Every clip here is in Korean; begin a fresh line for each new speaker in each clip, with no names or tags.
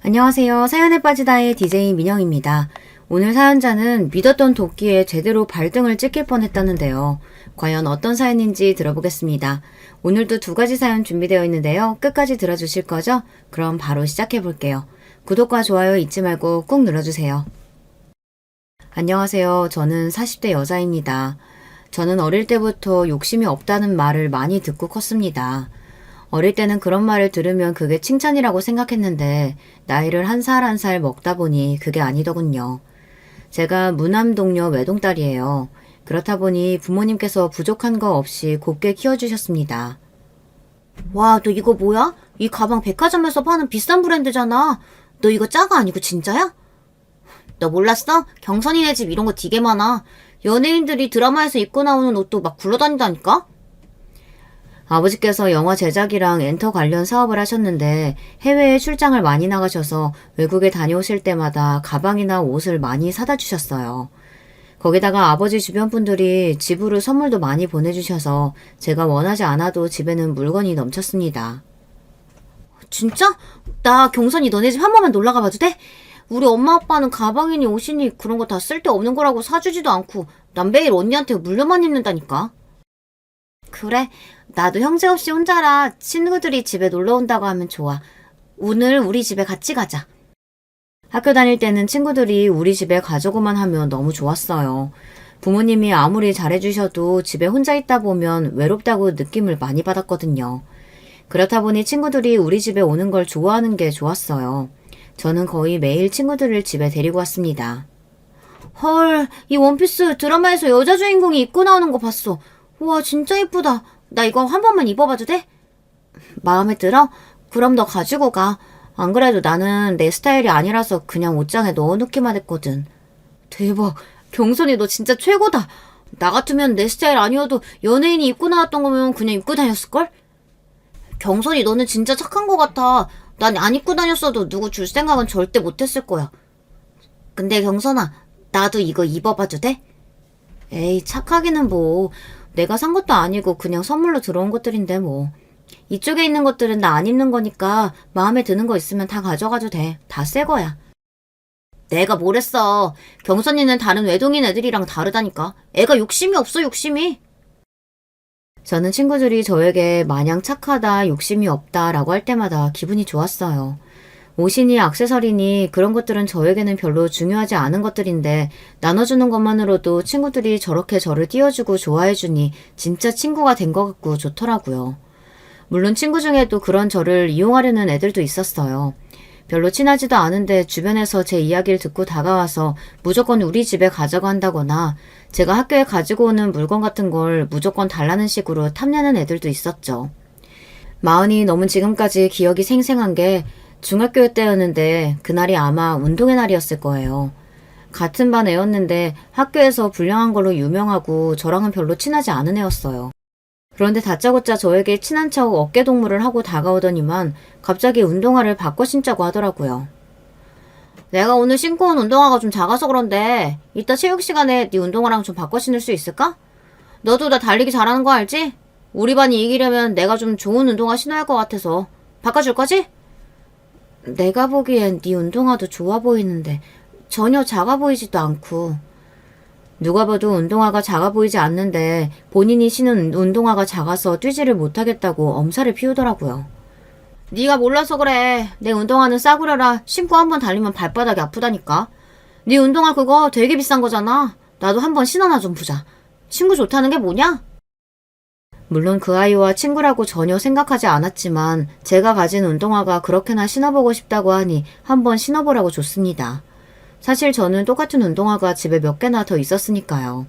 안녕하세요. 사연에 빠지다의 DJ 민영입니다. 오늘 사연자는 믿었던 도끼에 제대로 발등을 찍힐 뻔했다는데요. 과연 어떤 사연인지 들어보겠습니다. 오늘도 두 가지 사연 준비되어 있는데요. 끝까지 들어주실 거죠? 그럼 바로 시작해 볼게요. 구독과 좋아요 잊지 말고 꾹 눌러주세요. 안녕하세요. 저는 40대 여자입니다. 저는 어릴 때부터 욕심이 없다는 말을 많이 듣고 컸습니다. 어릴 때는 그런 말을 들으면 그게 칭찬이라고 생각했는데 나이를 한 살 한 살 먹다 보니 그게 아니더군요. 제가 무남동녀 외동딸이에요. 그렇다 보니 부모님께서 부족한 거 없이 곱게 키워주셨습니다. 와, 너 이거 뭐야? 이 가방 백화점에서 파는 비싼 브랜드잖아. 너 이거 짜가 아니고 진짜야? 너 몰랐어? 경선이네 집 이런 거 되게 많아. 연예인들이 드라마에서 입고 나오는 옷도 막 굴러다닌다니까? 아버지께서 영화 제작이랑 엔터 관련 사업을 하셨는데 해외에 출장을 많이 나가셔서 외국에 다녀오실 때마다 가방이나 옷을 많이 사다 주셨어요. 거기다가 아버지 주변 분들이 집으로 선물도 많이 보내주셔서 제가 원하지 않아도 집에는 물건이 넘쳤습니다. 진짜? 나 경선이 너네 집 한 번만 놀러 가봐도 돼? 우리 엄마 아빠는 가방이니 옷이니 그런 거 다 쓸데없는 거라고 사주지도 않고 난 매일 언니한테 물려만 입는다니까. 그래, 나도 형제 없이 혼자라 친구들이 집에 놀러 온다고 하면 좋아. 오늘 우리 집에 같이 가자. 학교 다닐 때는 친구들이 우리 집에 가자고만 하면 너무 좋았어요. 부모님이 아무리 잘해주셔도 집에 혼자 있다 보면 외롭다고 느낌을 많이 받았거든요. 그렇다 보니 친구들이 우리 집에 오는 걸 좋아하는 게 좋았어요. 저는 거의 매일 친구들을 집에 데리고 왔습니다. 헐, 이 원피스 드라마에서 여자 주인공이 입고 나오는 거 봤어. 우와, 진짜 예쁘다. 나 이거 한 번만 입어봐도 돼? 마음에 들어? 그럼 너 가지고 가. 안 그래도 나는 내 스타일이 아니라서 그냥 옷장에 넣어놓기만 했거든. 대박. 경선이 너 진짜 최고다. 나 같으면 내 스타일 아니어도 연예인이 입고 나왔던 거면 그냥 입고 다녔을걸? 경선이 너는 진짜 착한 거 같아. 난 안 입고 다녔어도 누구 줄 생각은 절대 못했을 거야. 근데 경선아, 나도 이거 입어봐도 돼? 에이, 착하기는 뭐. 내가 산 것도 아니고 그냥 선물로 들어온 것들인데 뭐. 이쪽에 있는 것들은 나 안 입는 거니까 마음에 드는 거 있으면 다 가져가도 돼. 다 새 거야. 내가 뭘 했어. 경선이는 다른 외동인 애들이랑 다르다니까. 애가 욕심이 없어, 욕심이. 저는 친구들이 저에게 마냥 착하다, 욕심이 없다라고 할 때마다 기분이 좋았어요. 옷이니 액세서리니 그런 것들은 저에게는 별로 중요하지 않은 것들인데 나눠주는 것만으로도 친구들이 저렇게 저를 띄워주고 좋아해주니 진짜 친구가 된 것 같고 좋더라고요. 물론 친구 중에도 그런 저를 이용하려는 애들도 있었어요. 별로 친하지도 않은데 주변에서 제 이야기를 듣고 다가와서 무조건 우리 집에 가자고 한다거나 제가 학교에 가지고 오는 물건 같은 걸 무조건 달라는 식으로 탐내는 애들도 있었죠. 마흔이 넘은 지금까지 기억이 생생한 게 중학교 때였는데 그날이 아마 운동의 날이었을 거예요. 같은 반 애였는데 학교에서 불량한 걸로 유명하고 저랑은 별로 친하지 않은 애였어요. 그런데 다짜고짜 저에게 친한 척 어깨동무를 하고 다가오더니만 갑자기 운동화를 바꿔 신자고 하더라고요. 내가 오늘 신고 온 운동화가 좀 작아서 그런데 이따 체육 시간에 네 운동화랑 좀 바꿔 신을 수 있을까? 너도 나 달리기 잘하는 거 알지? 우리 반이 이기려면 내가 좀 좋은 운동화 신어야 할 것 같아서 바꿔줄 거지? 내가 보기엔 네 운동화도 좋아 보이는데 전혀 작아 보이지도 않고. 누가 봐도 운동화가 작아 보이지 않는데 본인이 신은 운동화가 작아서 뛰지를 못하겠다고 엄살을 피우더라고요. 네가 몰라서 그래. 내 운동화는 싸구려라. 신고 한번 달리면 발바닥이 아프다니까. 네 운동화 그거 되게 비싼 거잖아. 나도 한번 신어나 좀 보자. 친구 좋다는 게 뭐냐? 물론 그 아이와 친구라고 전혀 생각하지 않았지만 제가 가진 운동화가 그렇게나 신어보고 싶다고 하니 한번 신어보라고 줬습니다. 사실 저는 똑같은 운동화가 집에 몇 개나 더 있었으니까요.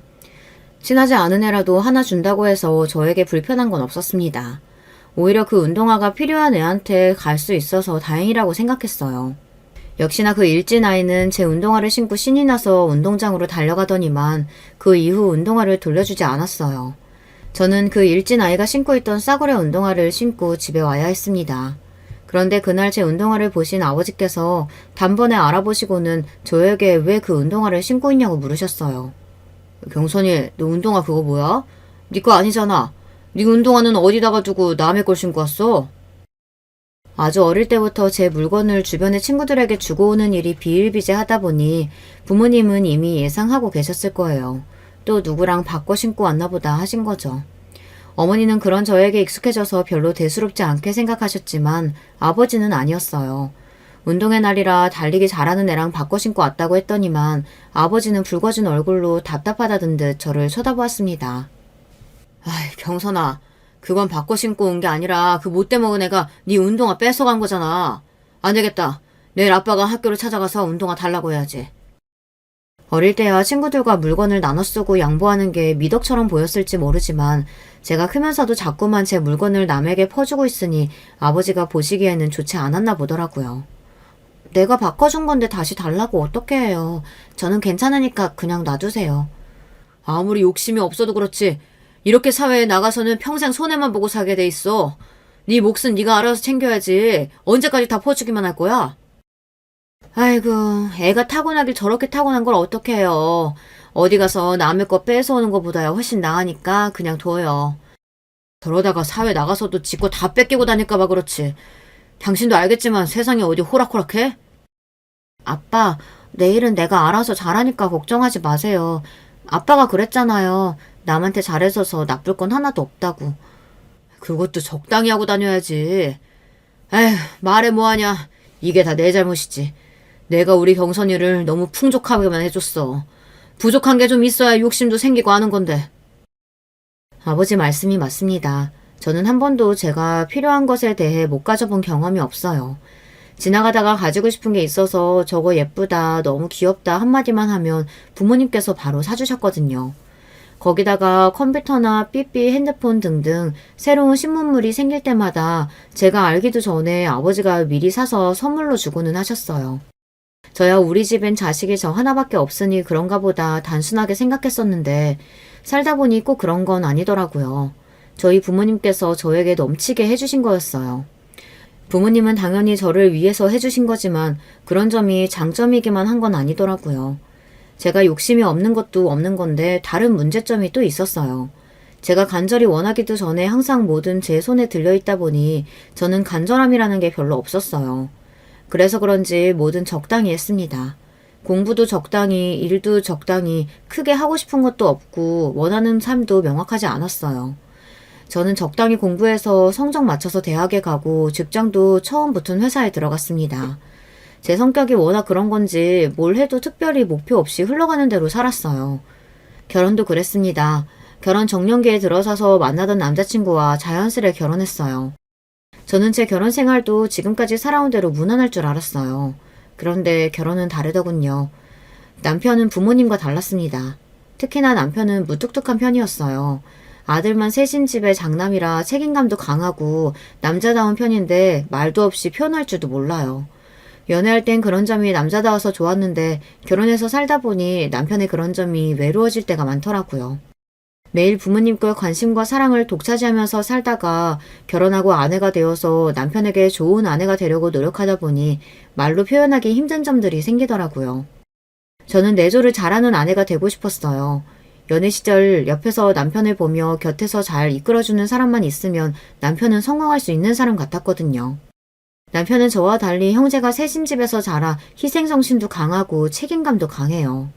친하지 않은 애라도 하나 준다고 해서 저에게 불편한 건 없었습니다. 오히려 그 운동화가 필요한 애한테 갈 수 있어서 다행이라고 생각했어요. 역시나 그 일진 아이는 제 운동화를 신고 신이 나서 운동장으로 달려가더니만 그 이후 운동화를 돌려주지 않았어요. 저는 그 일진 아이가 신고 있던 싸구려 운동화를 신고 집에 와야 했습니다. 그런데 그날 제 운동화를 보신 아버지께서 단번에 알아보시고는 저에게 왜 그 운동화를 신고 있냐고 물으셨어요. 경선이, 너 운동화 그거 뭐야? 네 거 아니잖아. 네 운동화는 어디다가 두고 남의 걸 신고 왔어? 아주 어릴 때부터 제 물건을 주변의 친구들에게 주고 오는 일이 비일비재하다 보니 부모님은 이미 예상하고 계셨을 거예요. 또 누구랑 바꿔 신고 왔나 보다 하신 거죠. 어머니는 그런 저에게 익숙해져서 별로 대수롭지 않게 생각하셨지만 아버지는 아니었어요. 운동의 날이라 달리기 잘하는 애랑 바꿔 신고 왔다고 했더니만 아버지는 붉어진 얼굴로 답답하다던 듯 저를 쳐다보았습니다. 아이, 경선아. 그건 바꿔 신고 온 게 아니라 그 못돼 먹은 애가 네 운동화 뺏어간 거잖아. 안 되겠다. 내일 아빠가 학교를 찾아가서 운동화 달라고 해야지. 어릴 때야 친구들과 물건을 나눠 쓰고 양보하는 게 미덕처럼 보였을지 모르지만 제가 크면서도 자꾸만 제 물건을 남에게 퍼주고 있으니 아버지가 보시기에는 좋지 않았나 보더라고요. 내가 바꿔준 건데 다시 달라고 어떻게 해요. 저는 괜찮으니까 그냥 놔두세요. 아무리 욕심이 없어도 그렇지. 이렇게 사회에 나가서는 평생 손해만 보고 살게 돼 있어. 네 몫은 네가 알아서 챙겨야지. 언제까지 다 퍼주기만 할 거야? 아이고, 애가 타고나길 저렇게 타고난 걸 어떻게 해요. 어디 가서 남의 거 뺏어오는 것보다야 훨씬 나으니까 그냥 둬요. 그러다가 사회 나가서도 지 거 다 뺏기고 다닐까봐 그렇지. 당신도 알겠지만 세상이 어디 호락호락해? 아빠, 내일은 내가 알아서 잘하니까 걱정하지 마세요. 아빠가 그랬잖아요. 남한테 잘해줘서 나쁠 건 하나도 없다고. 그것도 적당히 하고 다녀야지. 에휴, 말해 뭐하냐. 이게 다 내 잘못이지. 내가 우리 경선이를 너무 풍족하게만 해줬어. 부족한 게 좀 있어야 욕심도 생기고 하는 건데. 아버지 말씀이 맞습니다. 저는 한 번도 제가 필요한 것에 대해 못 가져본 경험이 없어요. 지나가다가 가지고 싶은 게 있어서 저거 예쁘다, 너무 귀엽다 한마디만 하면 부모님께서 바로 사주셨거든요. 거기다가 컴퓨터나 삐삐, 핸드폰 등등 새로운 신문물이 생길 때마다 제가 알기도 전에 아버지가 미리 사서 선물로 주고는 하셨어요. 저야 우리 집엔 자식이 저 하나밖에 없으니 그런가 보다 단순하게 생각했었는데 살다 보니 꼭 그런 건 아니더라고요. 저희 부모님께서 저에게 넘치게 해주신 거였어요. 부모님은 당연히 저를 위해서 해주신 거지만 그런 점이 장점이기만 한 건 아니더라고요. 제가 욕심이 없는 것도 없는 건데 다른 문제점이 또 있었어요. 제가 간절히 원하기도 전에 항상 뭐든 제 손에 들려있다 보니 저는 간절함이라는 게 별로 없었어요. 그래서 그런지 뭐든 적당히 했습니다. 공부도 적당히, 일도 적당히, 크게 하고 싶은 것도 없고 원하는 삶도 명확하지 않았어요. 저는 적당히 공부해서 성적 맞춰서 대학에 가고 직장도 처음 붙은 회사에 들어갔습니다. 제 성격이 워낙 그런 건지 뭘 해도 특별히 목표 없이 흘러가는 대로 살았어요. 결혼도 그랬습니다. 결혼 정년기에 들어서서 만나던 남자친구와 자연스레 결혼했어요. 저는 제 결혼 생활도 지금까지 살아온 대로 무난할 줄 알았어요. 그런데 결혼은 다르더군요. 남편은 부모님과 달랐습니다. 특히나 남편은 무뚝뚝한 편이었어요. 아들만 셋인 집의 장남이라 책임감도 강하고 남자다운 편인데 말도 없이 표현할 줄도 몰라요. 연애할 땐 그런 점이 남자다워서 좋았는데 결혼해서 살다 보니 남편의 그런 점이 외로워질 때가 많더라고요. 매일 부모님과 관심과 사랑을 독차지하면서 살다가 결혼하고 아내가 되어서 남편에게 좋은 아내가 되려고 노력하다 보니 말로 표현하기 힘든 점들이 생기더라고요. 저는 내조를 잘하는 아내가 되고 싶었어요. 연애 시절 옆에서 남편을 보며 곁에서 잘 이끌어주는 사람만 있으면 남편은 성공할 수 있는 사람 같았거든요. 남편은 저와 달리 형제가 셋인 집에서 자라 희생정신도 강하고 책임감도 강해요.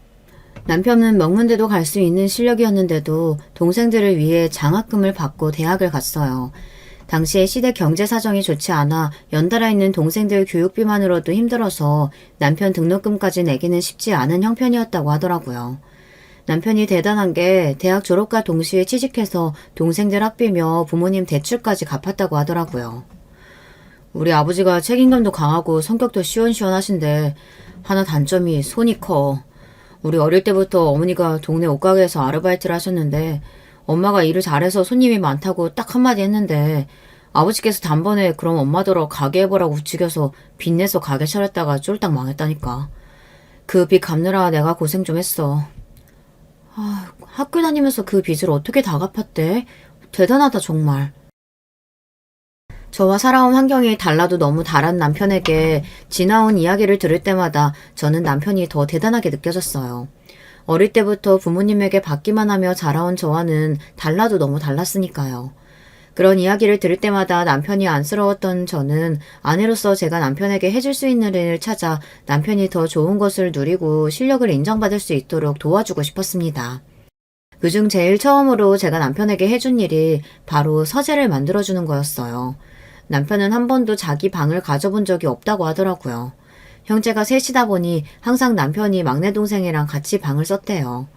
남편은 명문대도 갈 수 있는 실력이었는데도 동생들을 위해 장학금을 받고 대학을 갔어요. 당시에 시대 경제 사정이 좋지 않아 연달아 있는 동생들 교육비만으로도 힘들어서 남편 등록금까지 내기는 쉽지 않은 형편이었다고 하더라고요. 남편이 대단한 게 대학 졸업과 동시에 취직해서 동생들 학비며 부모님 대출까지 갚았다고 하더라고요. 우리 아버지가 책임감도 강하고 성격도 시원시원하신데 하나 단점이 손이 커. 우리 어릴 때부터 어머니가 동네 옷가게에서 아르바이트를 하셨는데 엄마가 일을 잘해서 손님이 많다고 딱 한마디 했는데 아버지께서 단번에 그럼 엄마더러 가게 해보라고 부추겨서 빚내서 가게 차렸다가 쫄딱 망했다니까. 그 빚 갚느라 내가 고생 좀 했어. 학교 다니면서 그 빚을 어떻게 다 갚았대? 대단하다 정말. 저와 살아온 환경이 달라도 너무 다른 남편에게 지나온 이야기를 들을 때마다 저는 남편이 더 대단하게 느껴졌어요. 어릴 때부터 부모님에게 받기만 하며 자라온 저와는 달라도 너무 달랐으니까요. 그런 이야기를 들을 때마다 남편이 안쓰러웠던 저는 아내로서 제가 남편에게 해줄 수 있는 일을 찾아 남편이 더 좋은 것을 누리고 실력을 인정받을 수 있도록 도와주고 싶었습니다. 그중 제일 처음으로 제가 남편에게 해준 일이 바로 서재를 만들어주는 거였어요. 남편은 한 번도 자기 방을 가져본 적이 없다고 하더라고요. 형제가 셋이다 보니 항상 남편이 막내 동생이랑 같이 방을 썼대요.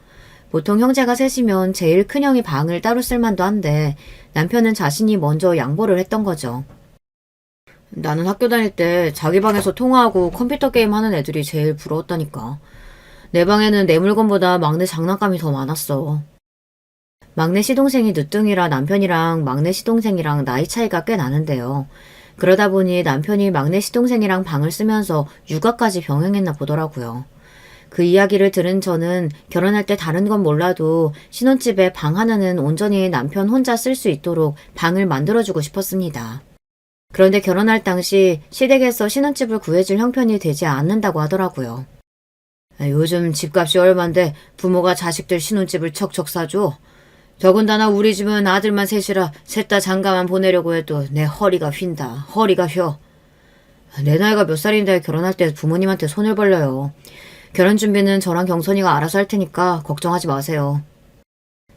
보통 형제가 셋이면 제일 큰 형이 방을 따로 쓸 만도 한데 남편은 자신이 먼저 양보를 했던 거죠. 나는 학교 다닐 때 자기 방에서 통화하고 컴퓨터 게임 하는 애들이 제일 부러웠다니까. 내 방에는 내 물건보다 막내 장난감이 더 많았어. 막내 시동생이 늦둥이라 남편이랑 막내 시동생이랑 나이 차이가 꽤 나는데요. 그러다 보니 남편이 막내 시동생이랑 방을 쓰면서 육아까지 병행했나 보더라고요. 그 이야기를 들은 저는 결혼할 때 다른 건 몰라도 신혼집에 방 하나는 온전히 남편 혼자 쓸 수 있도록 방을 만들어주고 싶었습니다. 그런데 결혼할 당시 시댁에서 신혼집을 구해줄 형편이 되지 않는다고 하더라고요. 요즘 집값이 얼만데 부모가 자식들 신혼집을 척척 사줘. 더군다나 우리 집은 아들만 셋이라 셋 다 장가만 보내려고 해도 내 허리가 휜다. 허리가 휘어. 내 나이가 몇 살인데 결혼할 때 부모님한테 손을 벌려요. 결혼 준비는 저랑 경선이가 알아서 할 테니까 걱정하지 마세요.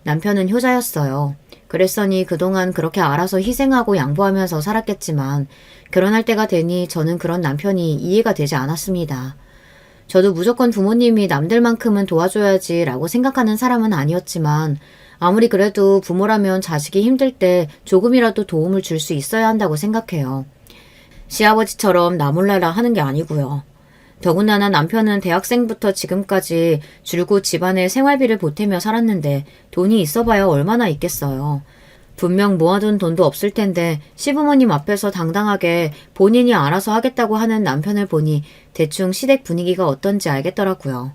남편은 효자였어요. 그랬으니 그동안 그렇게 알아서 희생하고 양보하면서 살았겠지만 결혼할 때가 되니 저는 그런 남편이 이해가 되지 않았습니다. 저도 무조건 부모님이 남들만큼은 도와줘야지 라고 생각하는 사람은 아니었지만 아무리 그래도 부모라면 자식이 힘들 때 조금이라도 도움을 줄 수 있어야 한다고 생각해요. 시아버지처럼 나 몰라라 하는 게 아니고요. 더군다나 남편은 대학생부터 지금까지 줄곧 집안의 생활비를 보태며 살았는데 돈이 있어봐야 얼마나 있겠어요. 분명 모아둔 돈도 없을 텐데 시부모님 앞에서 당당하게 본인이 알아서 하겠다고 하는 남편을 보니 대충 시댁 분위기가 어떤지 알겠더라고요.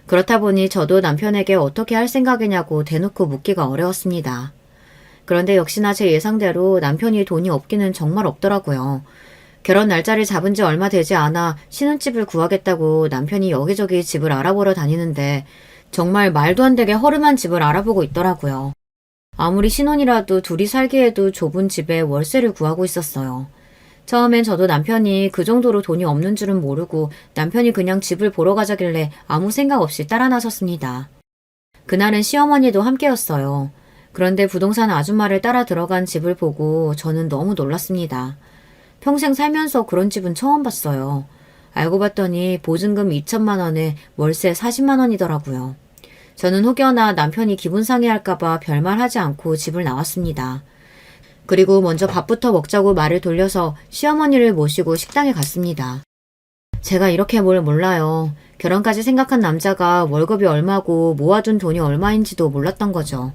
그렇다 보니 저도 남편에게 어떻게 할 생각이냐고 대놓고 묻기가 어려웠습니다. 그런데 역시나 제 예상대로 남편이 돈이 없기는 정말 없더라고요. 결혼 날짜를 잡은 지 얼마 되지 않아 신혼집을 구하겠다고 남편이 여기저기 집을 알아보러 다니는데 정말 말도 안 되게 허름한 집을 알아보고 있더라고요. 아무리 신혼이라도 둘이 살기에도 좁은 집에 월세를 구하고 있었어요. 처음엔 저도 남편이 그 정도로 돈이 없는 줄은 모르고 남편이 그냥 집을 보러 가자길래 아무 생각 없이 따라 나섰습니다. 그날은 시어머니도 함께였어요. 그런데 부동산 아줌마를 따라 들어간 집을 보고 저는 너무 놀랐습니다. 평생 살면서 그런 집은 처음 봤어요. 알고 봤더니 보증금 2천만 원에 월세 40만 원이더라고요. 저는 혹여나 남편이 기분 상해할까봐 별말 하지 않고 집을 나왔습니다. 그리고 먼저 밥부터 먹자고 말을 돌려서 시어머니를 모시고 식당에 갔습니다. 제가 이렇게 뭘 몰라요. 결혼까지 생각한 남자가 월급이 얼마고 모아둔 돈이 얼마인지도 몰랐던 거죠.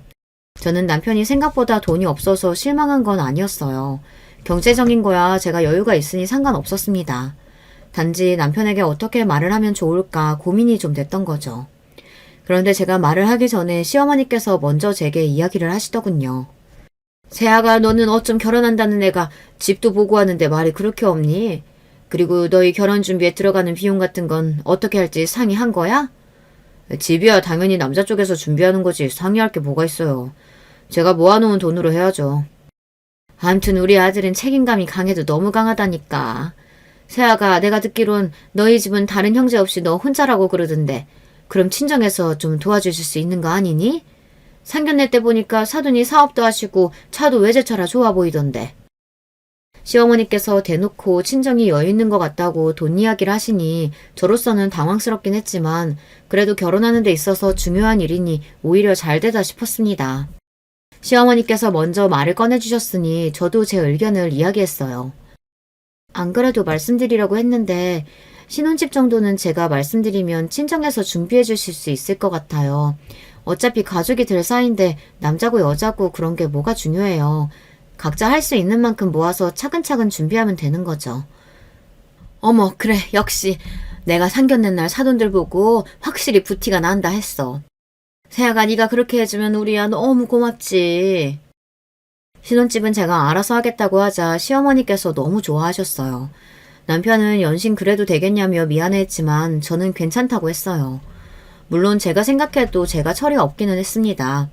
저는 남편이 생각보다 돈이 없어서 실망한 건 아니었어요. 경제적인 거야 제가 여유가 있으니 상관없었습니다. 단지 남편에게 어떻게 말을 하면 좋을까 고민이 좀 됐던 거죠. 그런데 제가 말을 하기 전에 시어머니께서 먼저 제게 이야기를 하시더군요. 세아가 너는 어쩜 결혼한다는 애가 집도 보고 하는데 말이 그렇게 없니? 그리고 너희 결혼 준비에 들어가는 비용 같은 건 어떻게 할지 상의한 거야? 집이야 당연히 남자 쪽에서 준비하는 거지 상의할 게 뭐가 있어요. 제가 모아놓은 돈으로 해야죠. 암튼 우리 아들은 책임감이 강해도 너무 강하다니까. 세아가 내가 듣기론 너희 집은 다른 형제 없이 너 혼자라고 그러던데 그럼 친정에서 좀 도와주실 수 있는 거 아니니? 상견례 때 보니까 사돈이 사업도 하시고 차도 외제차라 좋아 보이던데. 시어머니께서 대놓고 친정이 여유 있는 것 같다고 돈 이야기를 하시니 저로서는 당황스럽긴 했지만 그래도 결혼하는 데 있어서 중요한 일이니 오히려 잘 되다 싶었습니다. 시어머니께서 먼저 말을 꺼내주셨으니 저도 제 의견을 이야기했어요. 안 그래도 말씀드리려고 했는데 신혼집 정도는 제가 말씀드리면 친정에서 준비해 주실 수 있을 것 같아요. 어차피 가족이 될 사이인데 남자고 여자고 그런 게 뭐가 중요해요. 각자 할 수 있는 만큼 모아서 차근차근 준비하면 되는 거죠. 어머 그래 역시 내가 상견례 날 사돈들 보고 확실히 부티가 난다 했어. 세아가 네가 그렇게 해주면 우리야 너무 고맙지. 신혼집은 제가 알아서 하겠다고 하자 시어머니께서 너무 좋아하셨어요. 남편은 연신 그래도 되겠냐며 미안해했지만 저는 괜찮다고 했어요. 물론 제가 생각해도 제가 철이 없기는 했습니다.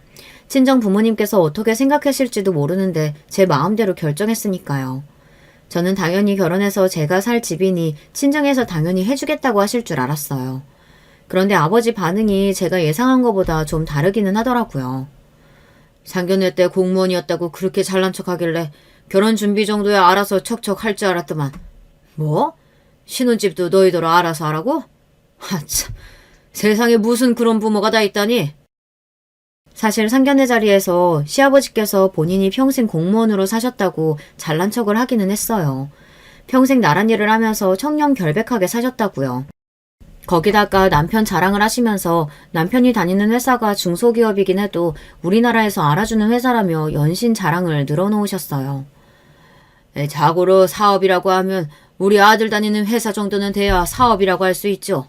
친정 부모님께서 어떻게 생각하실지도 모르는데 제 마음대로 결정했으니까요. 저는 당연히 결혼해서 제가 살 집이니 친정에서 당연히 해주겠다고 하실 줄 알았어요. 그런데 아버지 반응이 제가 예상한 것보다 좀 다르기는 하더라고요. 상견례 때 공무원이었다고 그렇게 잘난 척하길래 결혼 준비 정도야 알아서 척척 할 줄 알았더만. 뭐? 신혼집도 너희들 알아서 하라고? 하참, 세상에 무슨 그런 부모가 다 있다니? 사실 상견례 자리에서 시아버지께서 본인이 평생 공무원으로 사셨다고 잘난 척을 하기는 했어요. 평생 나란 일을 하면서 청렴 결백하게 사셨다고요. 거기다가 남편 자랑을 하시면서 남편이 다니는 회사가 중소기업이긴 해도 우리나라에서 알아주는 회사라며 연신 자랑을 늘어놓으셨어요. 자고로 사업이라고 하면 우리 아들 다니는 회사 정도는 돼야 사업이라고 할 수 있죠.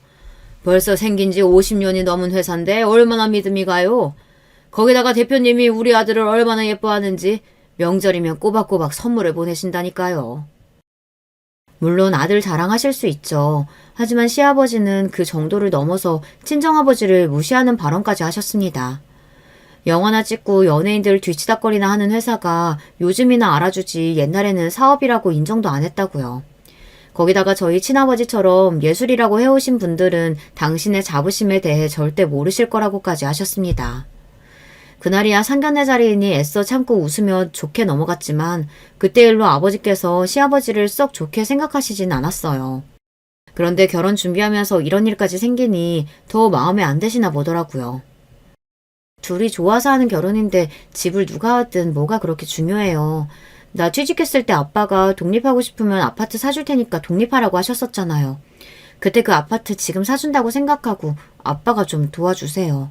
벌써 생긴 지 50년이 넘은 회사인데 얼마나 믿음이 가요. 거기다가 대표님이 우리 아들을 얼마나 예뻐하는지 명절이면 꼬박꼬박 선물을 보내신다니까요. 물론 아들 자랑하실 수 있죠. 하지만 시아버지는 그 정도를 넘어서 친정아버지를 무시하는 발언까지 하셨습니다. 영화나 찍고 연예인들 뒤치다거리나 하는 회사가 요즘이나 알아주지 옛날에는 사업이라고 인정도 안 했다고요. 거기다가 저희 친아버지처럼 예술이라고 해오신 분들은 당신의 자부심에 대해 절대 모르실 거라고까지 하셨습니다. 그날이야 상견례 자리이니 애써 참고 웃으며 좋게 넘어갔지만 그때 일로 아버지께서 시아버지를 썩 좋게 생각하시진 않았어요. 그런데 결혼 준비하면서 이런 일까지 생기니 더 마음에 안 드시나 보더라고요. 둘이 좋아서 하는 결혼인데 집을 누가 하든 뭐가 그렇게 중요해요. 나 취직했을 때 아빠가 독립하고 싶으면 아파트 사줄 테니까 독립하라고 하셨었잖아요. 그때 그 아파트 지금 사준다고 생각하고 아빠가 좀 도와주세요.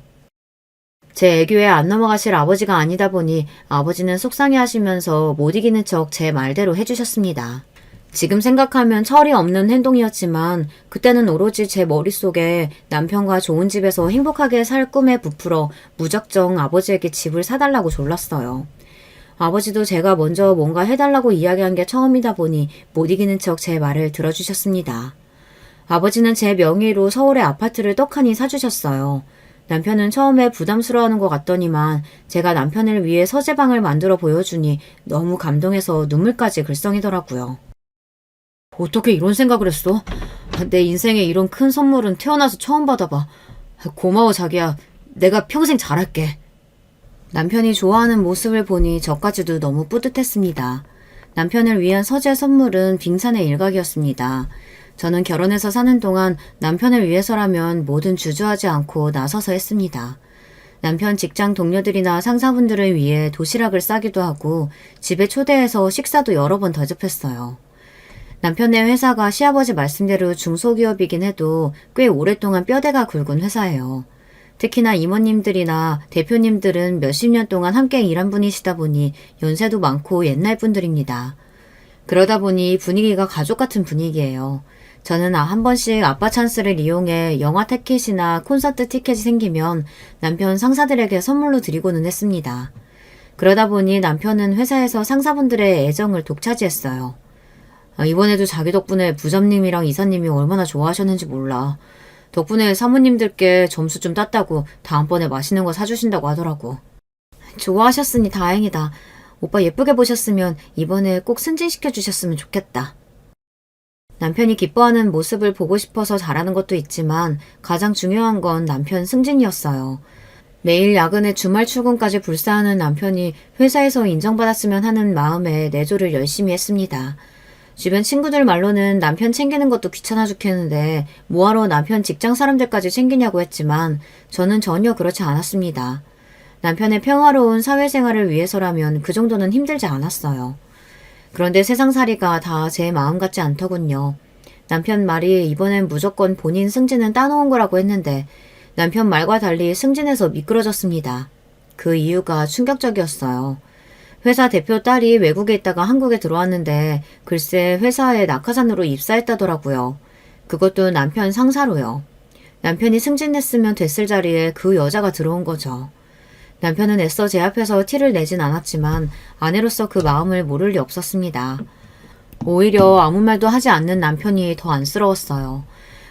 제 애교에 안 넘어가실 아버지가 아니다 보니 아버지는 속상해 하시면서 못 이기는 척 제 말대로 해주셨습니다. 지금 생각하면 철이 없는 행동이었지만 그때는 오로지 제 머릿속에 남편과 좋은 집에서 행복하게 살 꿈에 부풀어 무작정 아버지에게 집을 사달라고 졸랐어요. 아버지도 제가 먼저 뭔가 해달라고 이야기한 게 처음이다 보니 못 이기는 척 제 말을 들어주셨습니다. 아버지는 제 명의로 서울에 아파트를 떡하니 사주셨어요. 남편은 처음에 부담스러워하는 것 같더니만 제가 남편을 위해 서재방을 만들어 보여주니 너무 감동해서 눈물까지 글썽이더라고요. 어떻게 이런 생각을 했어? 내 인생에 이런 큰 선물은 태어나서 처음 받아봐. 고마워 자기야. 내가 평생 잘할게. 남편이 좋아하는 모습을 보니 저까지도 너무 뿌듯했습니다. 남편을 위한 서재 선물은 빙산의 일각이었습니다. 저는 결혼해서 사는 동안 남편을 위해서라면 뭐든 주저하지 않고 나서서 했습니다. 남편 직장 동료들이나 상사분들을 위해 도시락을 싸기도 하고 집에 초대해서 식사도 여러 번 대접했어요. 남편네 회사가 시아버지 말씀대로 중소기업이긴 해도 꽤 오랫동안 뼈대가 굵은 회사예요. 특히나 임원님들이나 대표님들은 몇십 년 동안 함께 일한 분이시다 보니 연세도 많고 옛날 분들입니다. 그러다 보니 분위기가 가족 같은 분위기예요. 저는 한 번씩 아빠 찬스를 이용해 영화 티켓이나 콘서트 티켓이 생기면 남편 상사들에게 선물로 드리고는 했습니다. 그러다 보니 남편은 회사에서 상사분들의 애정을 독차지했어요. 이번에도 자기 덕분에 부장님이랑 이사님이 얼마나 좋아하셨는지 몰라. 덕분에 사모님들께 점수 좀 땄다고 다음번에 맛있는 거 사주신다고 하더라고. 좋아하셨으니 다행이다. 오빠 예쁘게 보셨으면 이번에 꼭 승진시켜 주셨으면 좋겠다. 남편이 기뻐하는 모습을 보고 싶어서 잘하는 것도 있지만 가장 중요한 건 남편 승진이었어요. 매일 야근에 주말 출근까지 불사하는 남편이 회사에서 인정받았으면 하는 마음에 내조를 열심히 했습니다. 주변 친구들 말로는 남편 챙기는 것도 귀찮아 죽겠는데 뭐하러 남편 직장 사람들까지 챙기냐고 했지만 저는 전혀 그렇지 않았습니다. 남편의 평화로운 사회생활을 위해서라면 그 정도는 힘들지 않았어요. 그런데 세상살이가 다 제 마음 같지 않더군요. 남편 말이 이번엔 무조건 본인 승진은 따놓은 거라고 했는데 남편 말과 달리 승진해서 미끄러졌습니다. 그 이유가 충격적이었어요. 회사 대표 딸이 외국에 있다가 한국에 들어왔는데 글쎄 회사에 낙하산으로 입사했다더라고요. 그것도 남편 상사로요. 남편이 승진했으면 됐을 자리에 그 여자가 들어온 거죠. 남편은 애써 제 앞에서 티를 내진 않았지만 아내로서 그 마음을 모를 리 없었습니다. 오히려 아무 말도 하지 않는 남편이 더 안쓰러웠어요.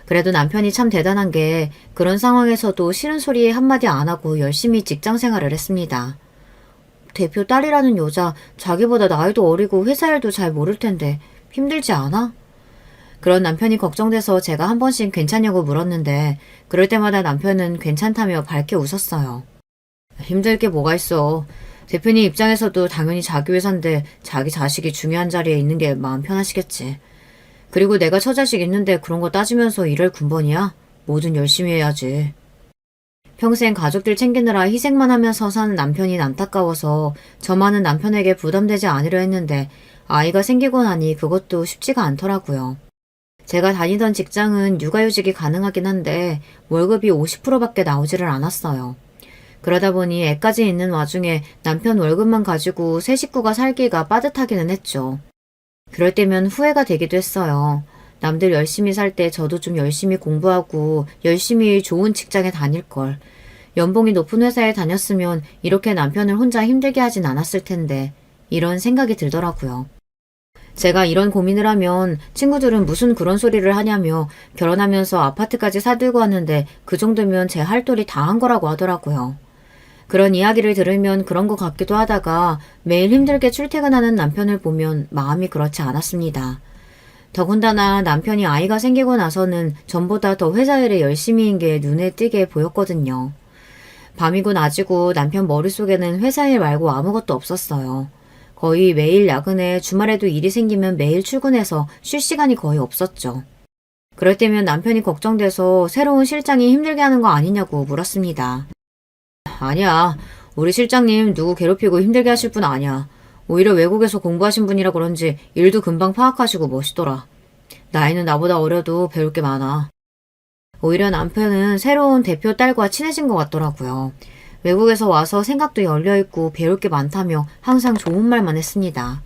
그래도 남편이 참 대단한 게 그런 상황에서도 싫은 소리 한마디 안 하고 열심히 직장 생활을 했습니다. 대표 딸이라는 여자, 자기보다 나이도 어리고 회사 일도 잘 모를 텐데 힘들지 않아? 그런 남편이 걱정돼서 제가 한 번씩 괜찮냐고 물었는데 그럴 때마다 남편은 괜찮다며 밝게 웃었어요. 힘들 게 뭐가 있어. 대표님 입장에서도 당연히 자기 회사인데 자기 자식이 중요한 자리에 있는 게 마음 편하시겠지. 그리고 내가 처자식 있는데 그런 거 따지면서 일할 군번이야? 뭐든 열심히 해야지. 평생 가족들 챙기느라 희생만 하면서 사는 남편이 안타까워서 저만은 남편에게 부담되지 않으려 했는데 아이가 생기고 나니 그것도 쉽지가 않더라고요. 제가 다니던 직장은 육아휴직이 가능하긴 한데 월급이 50%밖에 나오지를 않았어요. 그러다 보니 애까지 있는 와중에 남편 월급만 가지고 세 식구가 살기가 빠듯하기는 했죠. 그럴 때면 후회가 되기도 했어요. 남들 열심히 살 때 저도 좀 열심히 공부하고 열심히 좋은 직장에 다닐 걸. 연봉이 높은 회사에 다녔으면 이렇게 남편을 혼자 힘들게 하진 않았을 텐데 이런 생각이 들더라고요. 제가 이런 고민을 하면 친구들은 무슨 그런 소리를 하냐며 결혼하면서 아파트까지 사들고 왔는데 그 정도면 제 할 도리 다 한 거라고 하더라고요. 그런 이야기를 들으면 그런 것 같기도 하다가 매일 힘들게 출퇴근하는 남편을 보면 마음이 그렇지 않았습니다. 더군다나 남편이 아이가 생기고 나서는 전보다 더 회사 일에 열심히인 게 눈에 띄게 보였거든요. 밤이고 낮이고 남편 머릿속에는 회사 일 말고 아무것도 없었어요. 거의 매일 야근에 주말에도 일이 생기면 매일 출근해서 쉴 시간이 거의 없었죠. 그럴 때면 남편이 걱정돼서 새로운 실장이 힘들게 하는 거 아니냐고 물었습니다. 아니야. 우리 실장님 누구 괴롭히고 힘들게 하실 분 아니야. 오히려 외국에서 공부하신 분이라 그런지 일도 금방 파악하시고 멋있더라. 나이는 나보다 어려도 배울 게 많아. 오히려 남편은 새로운 대표 딸과 친해진 것 같더라고요. 외국에서 와서 생각도 열려있고 배울 게 많다며 항상 좋은 말만 했습니다.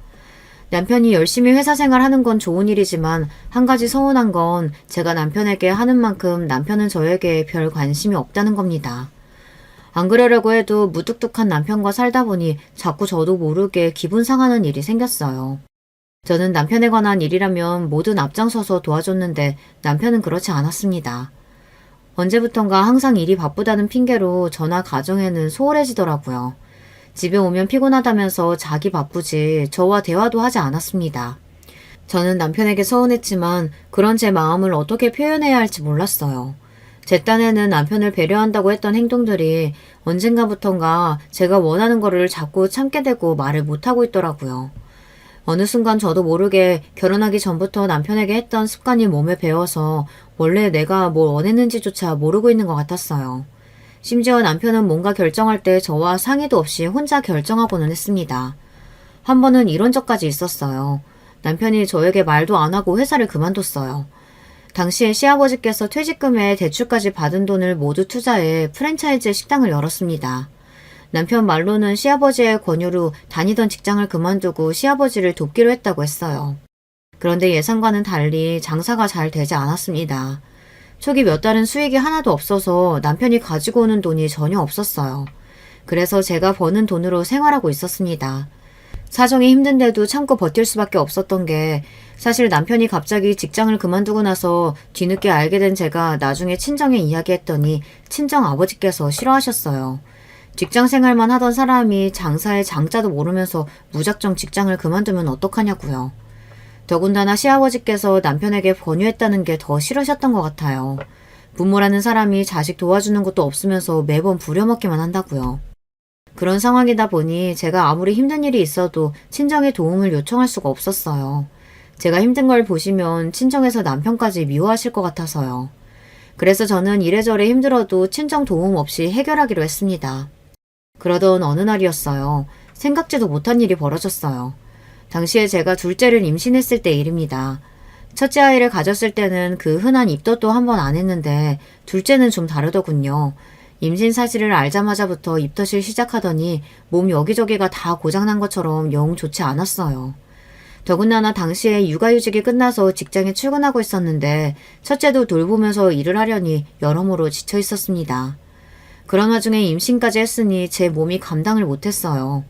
남편이 열심히 회사 생활하는 건 좋은 일이지만 한 가지 서운한 건 제가 남편에게 하는 만큼 남편은 저에게 별 관심이 없다는 겁니다. 안 그러려고 해도 무뚝뚝한 남편과 살다 보니 자꾸 저도 모르게 기분 상하는 일이 생겼어요. 저는 남편에 관한 일이라면 뭐든 앞장서서 도와줬는데 남편은 그렇지 않았습니다. 언제부턴가 항상 일이 바쁘다는 핑계로 저나 가정에는 소홀해지더라고요. 집에 오면 피곤하다면서 자기 바쁘지 저와 대화도 하지 않았습니다. 저는 남편에게 서운했지만 그런 제 마음을 어떻게 표현해야 할지 몰랐어요. 제 딴에는 남편을 배려한다고 했던 행동들이 언젠가부턴가 제가 원하는 거를 자꾸 참게 되고 말을 못하고 있더라고요. 어느 순간 저도 모르게 결혼하기 전부터 남편에게 했던 습관이 몸에 배어서 원래 내가 뭘 원했는지조차 모르고 있는 것 같았어요. 심지어 남편은 뭔가 결정할 때 저와 상의도 없이 혼자 결정하고는 했습니다. 한 번은 이런 적까지 있었어요. 남편이 저에게 말도 안 하고 회사를 그만뒀어요. 당시에 시아버지께서 퇴직금에 대출까지 받은 돈을 모두 투자해 프랜차이즈 식당을 열었습니다. 남편 말로는 시아버지의 권유로 다니던 직장을 그만두고 시아버지를 돕기로 했다고 했어요. 그런데 예상과는 달리 장사가 잘 되지 않았습니다. 초기 몇 달은 수익이 하나도 없어서 남편이 가지고 오는 돈이 전혀 없었어요. 그래서 제가 버는 돈으로 생활하고 있었습니다. 사정이 힘든데도 참고 버틸 수밖에 없었던 게 사실 남편이 갑자기 직장을 그만두고 나서 뒤늦게 알게 된 제가 나중에 친정에 이야기했더니 친정 아버지께서 싫어하셨어요. 직장 생활만 하던 사람이 장사의 장자도 모르면서 무작정 직장을 그만두면 어떡하냐고요. 더군다나 시아버지께서 남편에게 권유했다는 게 더 싫으셨던 것 같아요. 부모라는 사람이 자식 도와주는 것도 없으면서 매번 부려먹기만 한다고요. 그런 상황이다 보니 제가 아무리 힘든 일이 있어도 친정의 도움을 요청할 수가 없었어요. 제가 힘든 걸 보시면 친정에서 남편까지 미워하실 것 같아서요. 그래서 저는 이래저래 힘들어도 친정 도움 없이 해결하기로 했습니다. 그러던 어느 날이었어요. 생각지도 못한 일이 벌어졌어요. 당시에 제가 둘째를 임신했을 때 일입니다. 첫째 아이를 가졌을 때는 그 흔한 입덧도 한 번 안 했는데 둘째는 좀 다르더군요. 임신 사실을 알자마자부터 입덧을 시작하더니 몸 여기저기가 다 고장난 것처럼 영 좋지 않았어요. 더군다나 당시에 육아휴직이 끝나서 직장에 출근하고 있었는데 첫째도 돌보면서 일을 하려니 여러모로 지쳐 있었습니다. 그런 와중에 임신까지 했으니 제 몸이 감당을 못했어요.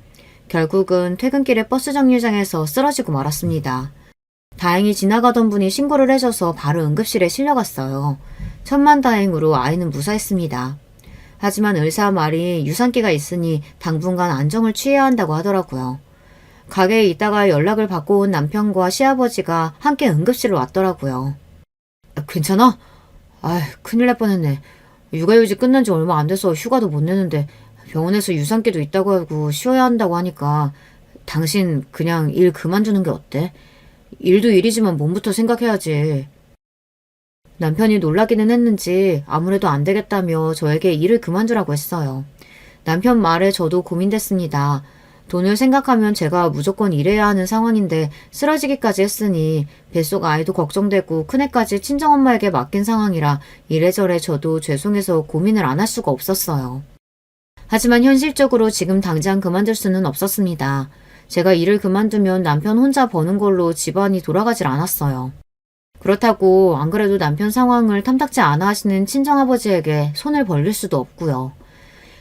결국은 퇴근길에 버스 정류장에서 쓰러지고 말았습니다. 다행히 지나가던 분이 신고를 해줘서 바로 응급실에 실려갔어요. 천만다행으로 아이는 무사했습니다. 하지만 의사 말이 유산기가 있으니 당분간 안정을 취해야 한다고 하더라고요. 가게에 있다가 연락을 받고 온 남편과 시아버지가 함께 응급실로 왔더라고요. 괜찮아? 아휴, 큰일 날 뻔했네. 육아휴직 끝난 지 얼마 안 돼서 휴가도 못 내는데 병원에서 유산기도 있다고 하고 쉬어야 한다고 하니까 당신 그냥 일 그만두는 게 어때? 일도 일이지만 몸부터 생각해야지. 남편이 놀라기는 했는지 아무래도 안 되겠다며 저에게 일을 그만두라고 했어요. 남편 말에 저도 고민됐습니다. 돈을 생각하면 제가 무조건 일해야 하는 상황인데 쓰러지기까지 했으니 뱃속 아이도 걱정되고 큰애까지 친정엄마에게 맡긴 상황이라 이래저래 저도 죄송해서 고민을 안 할 수가 없었어요. 하지만 현실적으로 지금 당장 그만둘 수는 없었습니다. 제가 일을 그만두면 남편 혼자 버는 걸로 집안이 돌아가질 않았어요. 그렇다고 안 그래도 남편 상황을 탐탁지 않아 하시는 친정아버지에게 손을 벌릴 수도 없고요.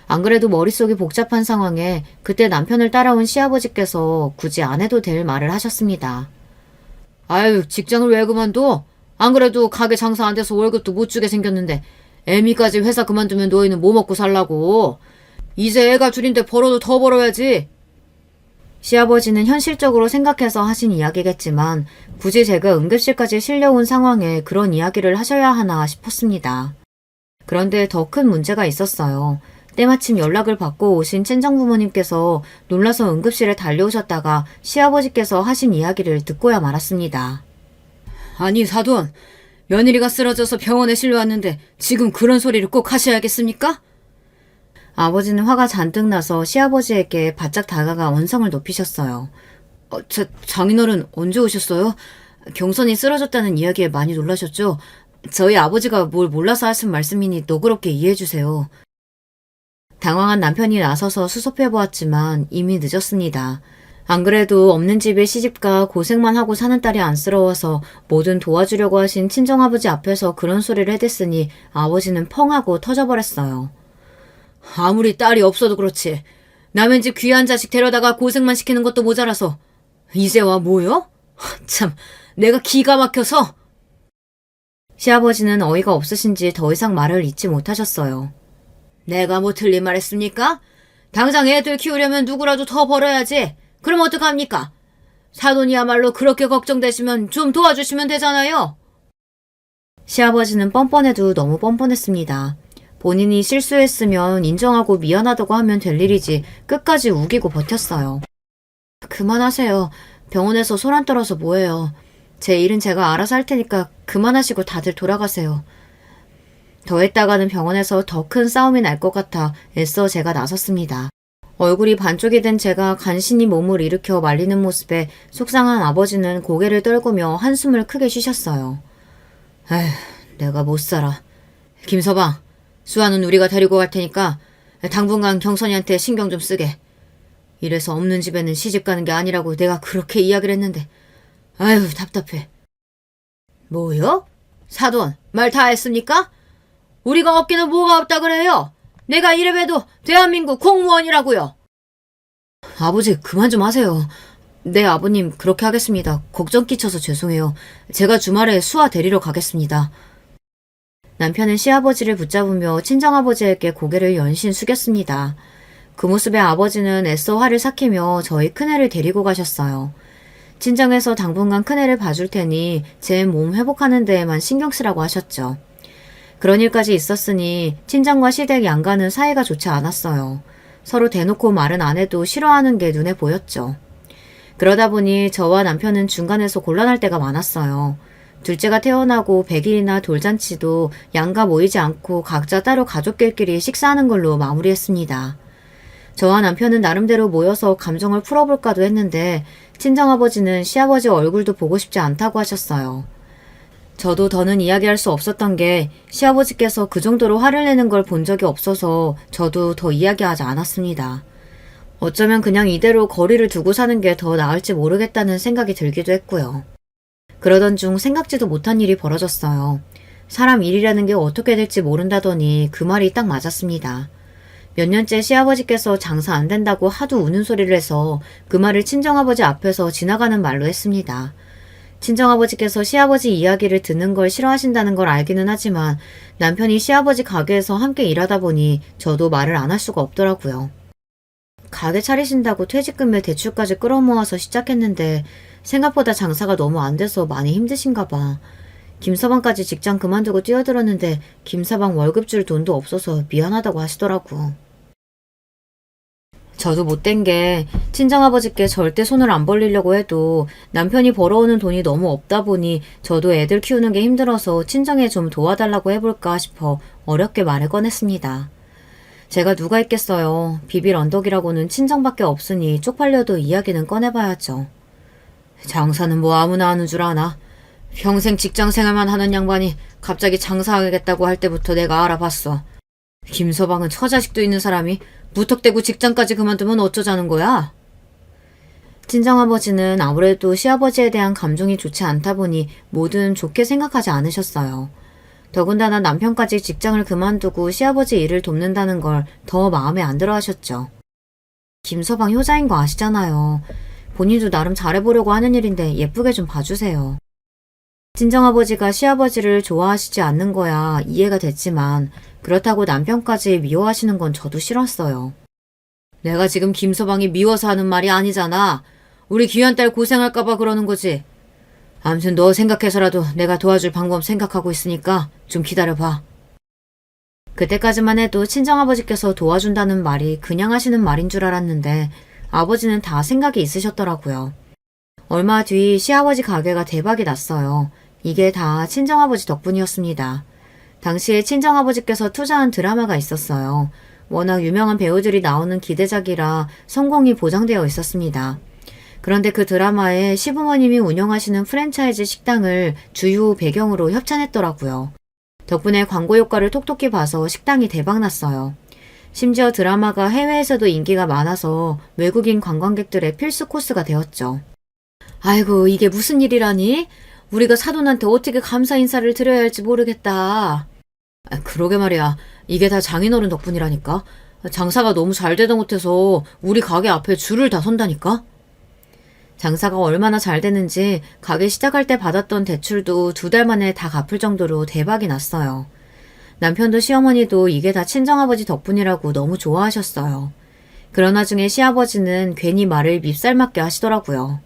안 그래도 머릿속이 복잡한 상황에 그때 남편을 따라온 시아버지께서 굳이 안 해도 될 말을 하셨습니다. 아유, 직장을 왜 그만둬? 안 그래도 가게 장사 안 돼서 월급도 못 주게 생겼는데 애미까지 회사 그만두면 너희는 뭐 먹고 살라고? 이제 애가 둘인데 벌어도 더 벌어야지. 시아버지는 현실적으로 생각해서 하신 이야기겠지만 굳이 제가 응급실까지 실려온 상황에 그런 이야기를 하셔야 하나 싶었습니다. 그런데 더 큰 문제가 있었어요. 때마침 연락을 받고 오신 친정부모님께서 놀라서 응급실에 달려오셨다가 시아버지께서 하신 이야기를 듣고야 말았습니다. 아니 사돈, 며느리가 쓰러져서 병원에 실려왔는데 지금 그런 소리를 꼭 하셔야겠습니까? 아버지는 화가 잔뜩 나서 시아버지에게 바짝 다가가 언성을 높이셨어요. 장인어른 언제 오셨어요? 경선이 쓰러졌다는 이야기에 많이 놀라셨죠? 저희 아버지가 뭘 몰라서 하신 말씀이니 너그럽게 이해해주세요. 당황한 남편이 나서서 수습해보았지만 이미 늦었습니다. 안 그래도 없는 집에 시집가 고생만 하고 사는 딸이 안쓰러워서 뭐든 도와주려고 하신 친정아버지 앞에서 그런 소리를 해댔으니 아버지는 펑하고 터져버렸어요. 아무리 딸이 없어도 그렇지. 남의 집 귀한 자식 데려다가 고생만 시키는 것도 모자라서 이제 와 뭐요? 참, 내가 기가 막혀서. 시아버지는 어이가 없으신지 더 이상 말을 잇지 못하셨어요. 내가 뭐 틀린 말 했습니까? 당장 애들 키우려면 누구라도 더 벌어야지. 그럼 어떡합니까? 사돈이야말로 그렇게 걱정되시면 좀 도와주시면 되잖아요. 시아버지는 뻔뻔해도 너무 뻔뻔했습니다. 본인이 실수했으면 인정하고 미안하다고 하면 될 일이지 끝까지 우기고 버텼어요. 그만하세요. 병원에서 손 안 떨어서 뭐해요. 제 일은 제가 알아서 할 테니까 그만하시고 다들 돌아가세요. 더 했다가는 병원에서 더 큰 싸움이 날 것 같아 애써 제가 나섰습니다. 얼굴이 반쪽이 된 제가 간신히 몸을 일으켜 말리는 모습에 속상한 아버지는 고개를 떨구며 한숨을 크게 쉬셨어요. 에휴, 내가 못 살아. 김서방, 수아는 우리가 데리고 갈 테니까 당분간 경선이한테 신경 좀 쓰게. 이래서 없는 집에는 시집 가는 게 아니라고 내가 그렇게 이야기를 했는데 아유 답답해. 뭐요? 사돈, 말 다 했습니까? 우리가 없기는 뭐가 없다 그래요? 내가 이래봬도 대한민국 공무원이라고요. 아버지 그만 좀 하세요. 네 아버님 그렇게 하겠습니다. 걱정 끼쳐서 죄송해요. 제가 주말에 수아 데리러 가겠습니다. 남편은 시아버지를 붙잡으며 친정아버지에게 고개를 연신 숙였습니다. 그 모습에 아버지는 애써 화를 삭히며 저희 큰애를 데리고 가셨어요. 친정에서 당분간 큰애를 봐줄 테니 제 몸 회복하는 데에만 신경 쓰라고 하셨죠. 그런 일까지 있었으니 친정과 시댁 양가는 사이가 좋지 않았어요. 서로 대놓고 말은 안 해도 싫어하는 게 눈에 보였죠. 그러다 보니 저와 남편은 중간에서 곤란할 때가 많았어요. 둘째가 태어나고 100일이나 돌잔치도 양가 모이지 않고 각자 따로 가족들끼리 식사하는 걸로 마무리했습니다. 저와 남편은 나름대로 모여서 감정을 풀어볼까도 했는데 친정아버지는 시아버지 얼굴도 보고 싶지 않다고 하셨어요. 저도 더는 이야기할 수 없었던 게 시아버지께서 그 정도로 화를 내는 걸 본 적이 없어서 저도 더 이야기하지 않았습니다. 어쩌면 그냥 이대로 거리를 두고 사는 게 더 나을지 모르겠다는 생각이 들기도 했고요. 그러던 중 생각지도 못한 일이 벌어졌어요. 사람 일이라는 게 어떻게 될지 모른다더니 그 말이 딱 맞았습니다. 몇 년째 시아버지께서 장사 안 된다고 하도 우는 소리를 해서 그 말을 친정아버지 앞에서 지나가는 말로 했습니다. 친정아버지께서 시아버지 이야기를 듣는 걸 싫어하신다는 걸 알기는 하지만 남편이 시아버지 가게에서 함께 일하다 보니 저도 말을 안 할 수가 없더라고요. 가게 차리신다고 퇴직금에 대출까지 끌어모아서 시작했는데 생각보다 장사가 너무 안 돼서 많이 힘드신가 봐. 김서방까지 직장 그만두고 뛰어들었는데 김서방 월급 줄 돈도 없어서 미안하다고 하시더라고. 저도 못된 게 친정아버지께 절대 손을 안 벌리려고 해도 남편이 벌어오는 돈이 너무 없다 보니 저도 애들 키우는 게 힘들어서 친정에 좀 도와달라고 해볼까 싶어 어렵게 말을 꺼냈습니다. 제가 누가 있겠어요. 비빌 언덕이라고는 친정밖에 없으니 쪽팔려도 이야기는 꺼내봐야죠. 장사는 뭐 아무나 하는 줄 아나? 평생 직장 생활만 하는 양반이 갑자기 장사하겠다고 할 때부터 내가 알아봤어. 김서방은 처자식도 있는 사람이 무턱대고 직장까지 그만두면 어쩌자는 거야? 친정아버지는 아무래도 시아버지에 대한 감정이 좋지 않다 보니 뭐든 좋게 생각하지 않으셨어요. 더군다나 남편까지 직장을 그만두고 시아버지 일을 돕는다는 걸 더 마음에 안 들어 하셨죠. 김서방 효자인 거 아시잖아요. 본인도 나름 잘해보려고 하는 일인데 예쁘게 좀 봐주세요. 친정아버지가 시아버지를 좋아하시지 않는 거야 이해가 됐지만 그렇다고 남편까지 미워하시는 건 저도 싫었어요. 내가 지금 김서방이 미워서 하는 말이 아니잖아. 우리 귀한 딸 고생할까봐 그러는 거지. 아무튼 너 생각해서라도 내가 도와줄 방법 생각하고 있으니까 좀 기다려봐. 그때까지만 해도 친정아버지께서 도와준다는 말이 그냥 하시는 말인 줄 알았는데 아버지는 다 생각이 있으셨더라고요. 얼마 뒤 시아버지 가게가 대박이 났어요. 이게 다 친정아버지 덕분이었습니다. 당시에 친정아버지께서 투자한 드라마가 있었어요. 워낙 유명한 배우들이 나오는 기대작이라 성공이 보장되어 있었습니다. 그런데 그 드라마에 시부모님이 운영하시는 프랜차이즈 식당을 주요 배경으로 협찬했더라고요. 덕분에 광고 효과를 톡톡히 봐서 식당이 대박났어요. 심지어 드라마가 해외에서도 인기가 많아서 외국인 관광객들의 필수 코스가 되었죠. 아이고 이게 무슨 일이라니? 우리가 사돈한테 어떻게 감사 인사를 드려야 할지 모르겠다. 그러게 말이야. 이게 다 장인어른 덕분이라니까. 장사가 너무 잘 되다 못해서 우리 가게 앞에 줄을 다 선다니까. 장사가 얼마나 잘 되는지 가게 시작할 때 받았던 대출도 2달 만에 다 갚을 정도로 대박이 났어요. 남편도 시어머니도 이게 다 친정아버지 덕분이라고 너무 좋아하셨어요. 그런 와중에 시아버지는 괜히 말을 밉살맞게 하시더라고요.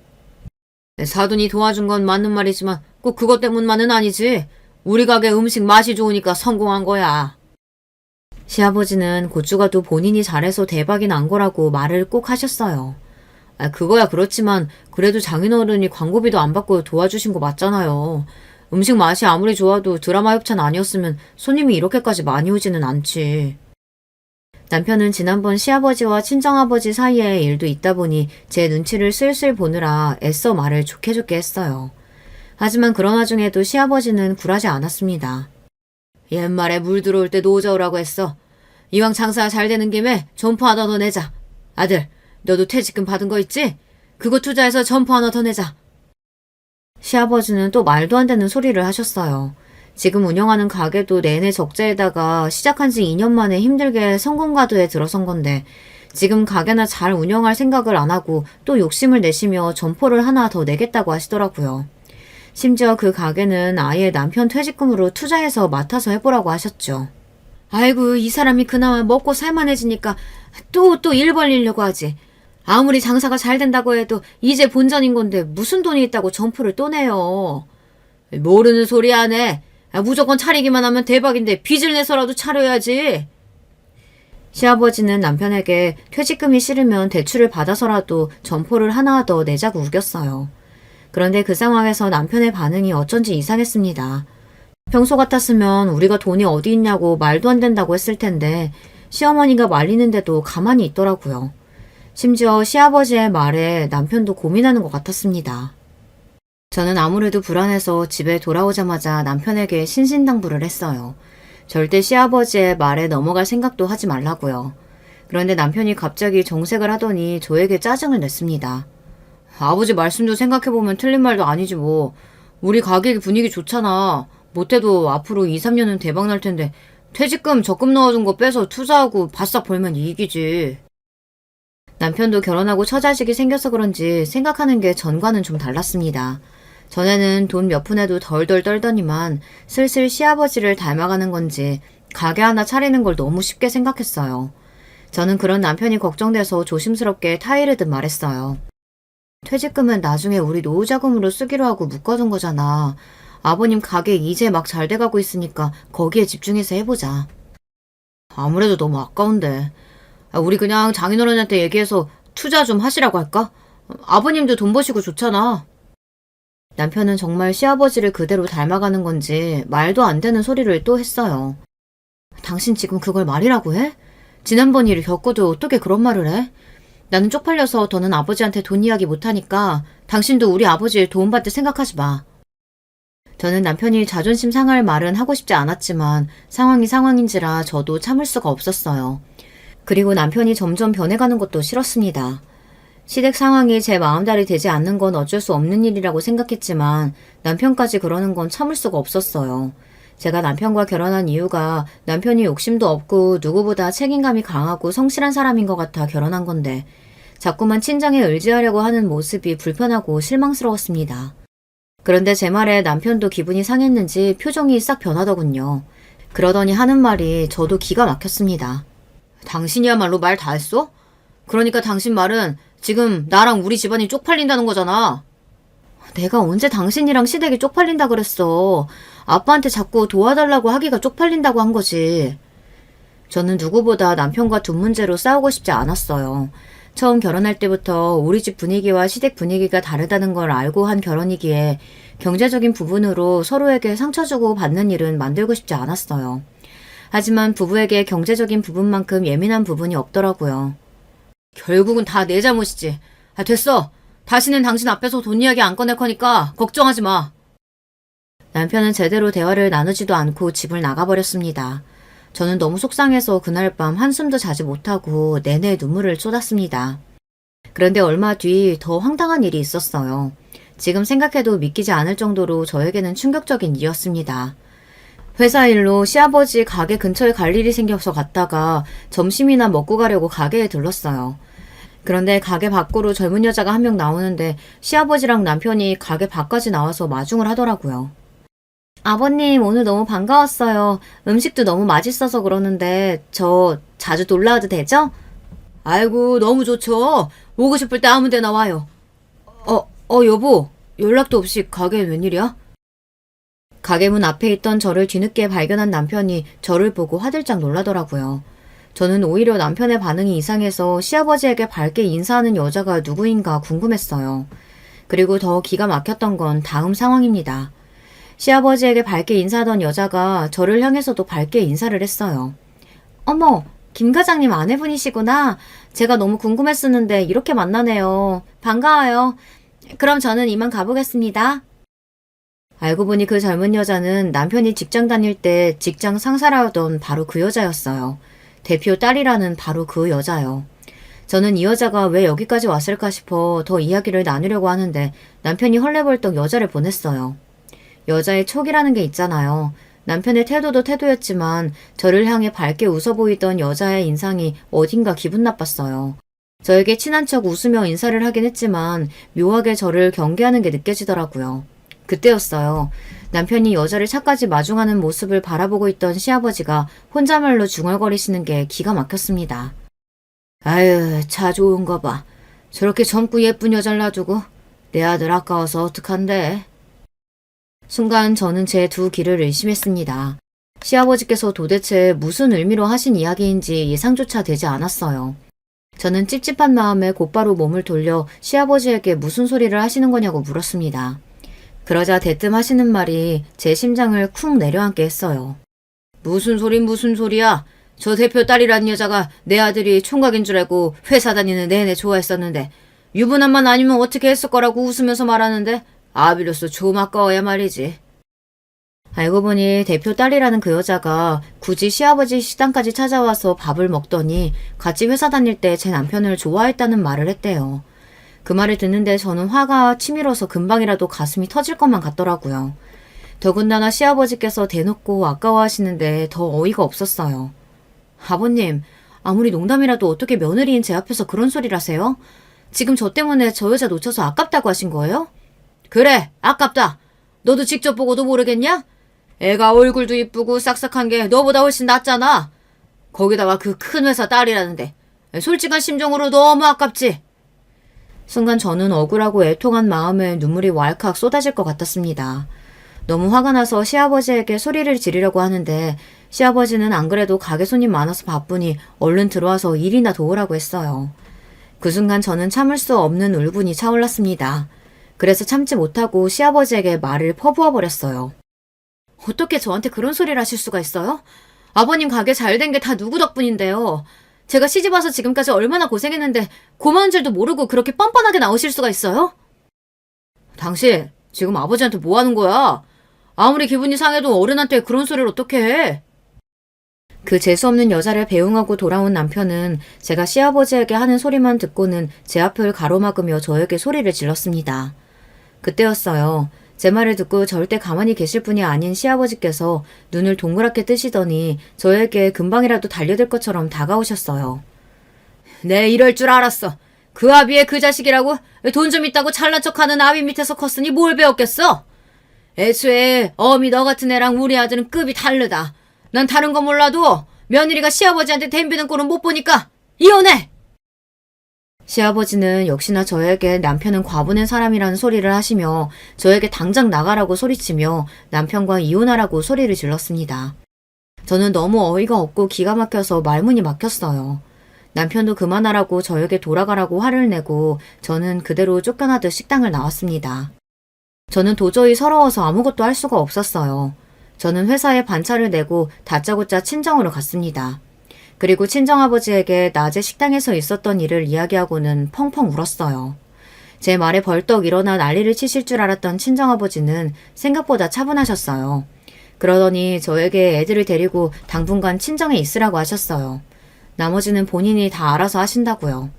사돈이 도와준 건 맞는 말이지만 꼭 그것 때문만은 아니지. 우리 가게 음식 맛이 좋으니까 성공한 거야. 시아버지는 고추가도 본인이 잘해서 대박이 난 거라고 말을 꼭 하셨어요. 그거야 그렇지만 그래도 장인어른이 광고비도 안 받고 도와주신 거 맞잖아요. 음식 맛이 아무리 좋아도 드라마 협찬 아니었으면 손님이 이렇게까지 많이 오지는 않지. 남편은 지난번 시아버지와 친정아버지 사이에 일도 있다 보니 제 눈치를 슬슬 보느라 애써 말을 좋게 했어요. 하지만 그런 와중에도 시아버지는 굴하지 않았습니다. 옛말에 물 들어올 때 노저우라고 했어. 이왕 장사 잘 되는 김에 점포 하나 더 내자. 아들, 너도 퇴직금 받은 거 있지? 그거 투자해서 점포 하나 더 내자. 시아버지는 또 말도 안 되는 소리를 하셨어요. 지금 운영하는 가게도 내내 적자에다가 시작한 지 2년 만에 힘들게 성공가도에 들어선 건데 지금 가게나 잘 운영할 생각을 안 하고 또 욕심을 내시며 점포를 하나 더 내겠다고 하시더라고요. 심지어 그 가게는 아예 남편 퇴직금으로 투자해서 맡아서 해보라고 하셨죠. 아이고 이 사람이 그나마 먹고 살만해지니까 또 일 벌리려고 하지. 아무리 장사가 잘 된다고 해도 이제 본전인 건데 무슨 돈이 있다고 점포를 또 내요. 모르는 소리 안 해. 무조건 차리기만 하면 대박인데 빚을 내서라도 차려야지. 시아버지는 남편에게 퇴직금이 싫으면 대출을 받아서라도 점포를 하나 더 내자고 우겼어요. 그런데 그 상황에서 남편의 반응이 어쩐지 이상했습니다. 평소 같았으면 우리가 돈이 어디 있냐고 말도 안 된다고 했을 텐데 시어머니가 말리는데도 가만히 있더라고요. 심지어 시아버지의 말에 남편도 고민하는 것 같았습니다. 저는 아무래도 불안해서 집에 돌아오자마자 남편에게 신신당부를 했어요. 절대 시아버지의 말에 넘어갈 생각도 하지 말라고요. 그런데 남편이 갑자기 정색을 하더니 저에게 짜증을 냈습니다. 아버지 말씀도 생각해보면 틀린 말도 아니지 뭐. 우리 가게 분위기 좋잖아. 못해도 앞으로 2, 3년은 대박 날 텐데 퇴직금 적금 넣어둔 거 빼서 투자하고 바싹 벌면 이익이지. 남편도 결혼하고 처자식이 생겨서 그런지 생각하는 게 전과는 좀 달랐습니다. 전에는 돈 몇 푼에도 덜덜 떨더니만 슬슬 시아버지를 닮아가는 건지 가게 하나 차리는 걸 너무 쉽게 생각했어요. 저는 그런 남편이 걱정돼서 조심스럽게 타이르듯 말했어요. 퇴직금은 나중에 우리 노후자금으로 쓰기로 하고 묶어둔 거잖아. 아버님 가게 이제 막 잘 돼가고 있으니까 거기에 집중해서 해보자. 아무래도 너무 아까운데. 우리 그냥 장인어른한테 얘기해서 투자 좀 하시라고 할까? 아버님도 돈 버시고 좋잖아. 남편은 정말 시아버지를 그대로 닮아가는 건지 말도 안 되는 소리를 또 했어요. 당신 지금 그걸 말이라고 해? 지난번 일을 겪고도 어떻게 그런 말을 해? 나는 쪽팔려서 더는 아버지한테 돈 이야기 못하니까 당신도 우리 아버지 도움받을 생각하지 마. 저는 남편이 자존심 상할 말은 하고 싶지 않았지만 상황이 상황인지라 저도 참을 수가 없었어요. 그리고 남편이 점점 변해가는 것도 싫었습니다. 시댁 상황이 제 마음대로 되지 않는 건 어쩔 수 없는 일이라고 생각했지만 남편까지 그러는 건 참을 수가 없었어요. 제가 남편과 결혼한 이유가 남편이 욕심도 없고 누구보다 책임감이 강하고 성실한 사람인 것 같아 결혼한 건데 자꾸만 친정에 의지하려고 하는 모습이 불편하고 실망스러웠습니다. 그런데 제 말에 남편도 기분이 상했는지 표정이 싹 변하더군요. 그러더니 하는 말이 저도 기가 막혔습니다. 당신이야말로 말 다 했어? 그러니까 당신 말은 지금 나랑 우리 집안이 쪽팔린다는 거잖아. 내가 언제 당신이랑 시댁이 쪽팔린다 그랬어. 아빠한테 자꾸 도와달라고 하기가 쪽팔린다고 한 거지. 저는 누구보다 남편과 돈 문제로 싸우고 싶지 않았어요. 처음 결혼할 때부터 우리 집 분위기와 시댁 분위기가 다르다는 걸 알고 한 결혼이기에 경제적인 부분으로 서로에게 상처 주고 받는 일은 만들고 싶지 않았어요. 하지만 부부에게 경제적인 부분만큼 예민한 부분이 없더라고요. 결국은 다 내 잘못이지. 됐어. 다시는 당신 앞에서 돈 이야기 안 꺼낼 거니까 걱정하지 마. 남편은 제대로 대화를 나누지도 않고 집을 나가버렸습니다. 저는 너무 속상해서 그날 밤 한숨도 자지 못하고 내내 눈물을 쏟았습니다. 그런데 얼마 뒤 더 황당한 일이 있었어요. 지금 생각해도 믿기지 않을 정도로 저에게는 충격적인 일이었습니다. 회사 일로 시아버지 가게 근처에 갈 일이 생겨서 갔다가 점심이나 먹고 가려고 가게에 들렀어요. 그런데 가게 밖으로 젊은 여자가 한 명 나오는데 시아버지랑 남편이 가게 밖까지 나와서 마중을 하더라고요. 아버님 오늘 너무 반가웠어요. 음식도 너무 맛있어서 그러는데 저 자주 놀러와도 되죠? 아이고 너무 좋죠. 오고 싶을 때 아무 데나 와요. 여보 연락도 없이 가게엔 웬일이야? 가게 문 앞에 있던 저를 뒤늦게 발견한 남편이 저를 보고 화들짝 놀라더라고요. 저는 오히려 남편의 반응이 이상해서 시아버지에게 밝게 인사하는 여자가 누구인가 궁금했어요. 그리고 더 기가 막혔던 건 다음 상황입니다. 시아버지에게 밝게 인사하던 여자가 저를 향해서도 밝게 인사를 했어요. 어머, 김 과장님 아내분이시구나. 제가 너무 궁금했었는데 이렇게 만나네요. 반가워요. 그럼 저는 이만 가보겠습니다. 알고 보니 그 젊은 여자는 남편이 직장 다닐 때 직장 상사라던 바로 그 여자였어요. 대표 딸이라는 바로 그 여자요. 저는 이 여자가 왜 여기까지 왔을까 싶어 더 이야기를 나누려고 하는데 남편이 헐레벌떡 여자를 보냈어요. 여자의 촉이라는 게 있잖아요. 남편의 태도도 태도였지만 저를 향해 밝게 웃어 보이던 여자의 인상이 어딘가 기분 나빴어요. 저에게 친한 척 웃으며 인사를 하긴 했지만 묘하게 저를 경계하는 게 느껴지더라고요. 그때였어요. 남편이 여자를 차까지 마중하는 모습을 바라보고 있던 시아버지가 혼잣말로 중얼거리시는 게 기가 막혔습니다. 아유, 차 좋은 거 봐. 저렇게 젊고 예쁜 여자를 놔두고 내 아들 아까워서 어떡한데. 순간 저는 제 두 귀를 의심했습니다. 시아버지께서 도대체 무슨 의미로 하신 이야기인지 예상조차 되지 않았어요. 저는 찝찝한 마음에 곧바로 몸을 돌려 시아버지에게 무슨 소리를 하시는 거냐고 물었습니다. 그러자 대뜸 하시는 말이 제 심장을 쿵 내려앉게 했어요. 무슨 소리야? 저 대표 딸이라는 여자가 내 아들이 총각인 줄 알고 회사 다니는 내내 좋아했었는데 유부남만 아니면 어떻게 했을 거라고 웃으면서 말하는데 아비로서 좀 아까워야 말이지. 알고 보니 대표 딸이라는 그 여자가 굳이 시아버지 식당까지 찾아와서 밥을 먹더니 같이 회사 다닐 때 제 남편을 좋아했다는 말을 했대요. 그 말을 듣는데 저는 화가 치밀어서 금방이라도 가슴이 터질 것만 같더라고요. 더군다나 시아버지께서 대놓고 아까워하시는데 더 어이가 없었어요. 아버님, 아무리 농담이라도 어떻게 며느리인 제 앞에서 그런 소리를 하세요? 지금 저 때문에 저 여자 놓쳐서 아깝다고 하신 거예요? 그래, 아깝다. 너도 직접 보고도 모르겠냐? 애가 얼굴도 이쁘고 싹싹한 게 너보다 훨씬 낫잖아. 거기다가 그 큰 회사 딸이라는데. 솔직한 심정으로 너무 아깝지? 순간 저는 억울하고 애통한 마음에 눈물이 왈칵 쏟아질 것 같았습니다. 너무 화가 나서 시아버지에게 소리를 지르려고 하는데 시아버지는 안 그래도 가게 손님 많아서 바쁘니 얼른 들어와서 일이나 도우라고 했어요. 그 순간 저는 참을 수 없는 울분이 차올랐습니다. 그래서 참지 못하고 시아버지에게 말을 퍼부어 버렸어요. 어떻게 저한테 그런 소리를 하실 수가 있어요? 아버님 가게 잘 된 게 다 누구 덕분인데요. 제가 시집와서 지금까지 얼마나 고생했는데 고마운 줄도 모르고 그렇게 뻔뻔하게 나오실 수가 있어요? 당신 지금 아버지한테 뭐 하는 거야? 아무리 기분이 상해도 어른한테 그런 소리를 어떻게 해? 그 재수없는 여자를 배웅하고 돌아온 남편은 제가 시아버지에게 하는 소리만 듣고는 제 앞을 가로막으며 저에게 소리를 질렀습니다. 그때였어요. 제 말을 듣고 절대 가만히 계실 분이 아닌 시아버지께서 눈을 동그랗게 뜨시더니 저에게 금방이라도 달려들 것처럼 다가오셨어요. 네, 이럴 줄 알았어. 그 아비의 그 자식이라고 돈 좀 있다고 잘난 척하는 아비 밑에서 컸으니 뭘 배웠겠어? 애초에 어미 너 같은 애랑 우리 아들은 급이 다르다. 난 다른 거 몰라도 며느리가 시아버지한테 덤비는 꼴은 못 보니까 이혼해! 시아버지는 역시나 저에게 남편은 과분한 사람이라는 소리를 하시며 저에게 당장 나가라고 소리치며 남편과 이혼하라고 소리를 질렀습니다. 저는 너무 어이가 없고 기가 막혀서 말문이 막혔어요. 남편도 그만하라고 저에게 돌아가라고 화를 내고 저는 그대로 쫓겨나듯 식당을 나왔습니다. 저는 도저히 서러워서 아무것도 할 수가 없었어요. 저는 회사에 반차를 내고 다짜고짜 친정으로 갔습니다. 그리고 친정아버지에게 낮에 식당에서 있었던 일을 이야기하고는 펑펑 울었어요. 제 말에 벌떡 일어나 난리를 치실 줄 알았던 친정아버지는 생각보다 차분하셨어요. 그러더니 저에게 애들을 데리고 당분간 친정에 있으라고 하셨어요. 나머지는 본인이 다 알아서 하신다고요.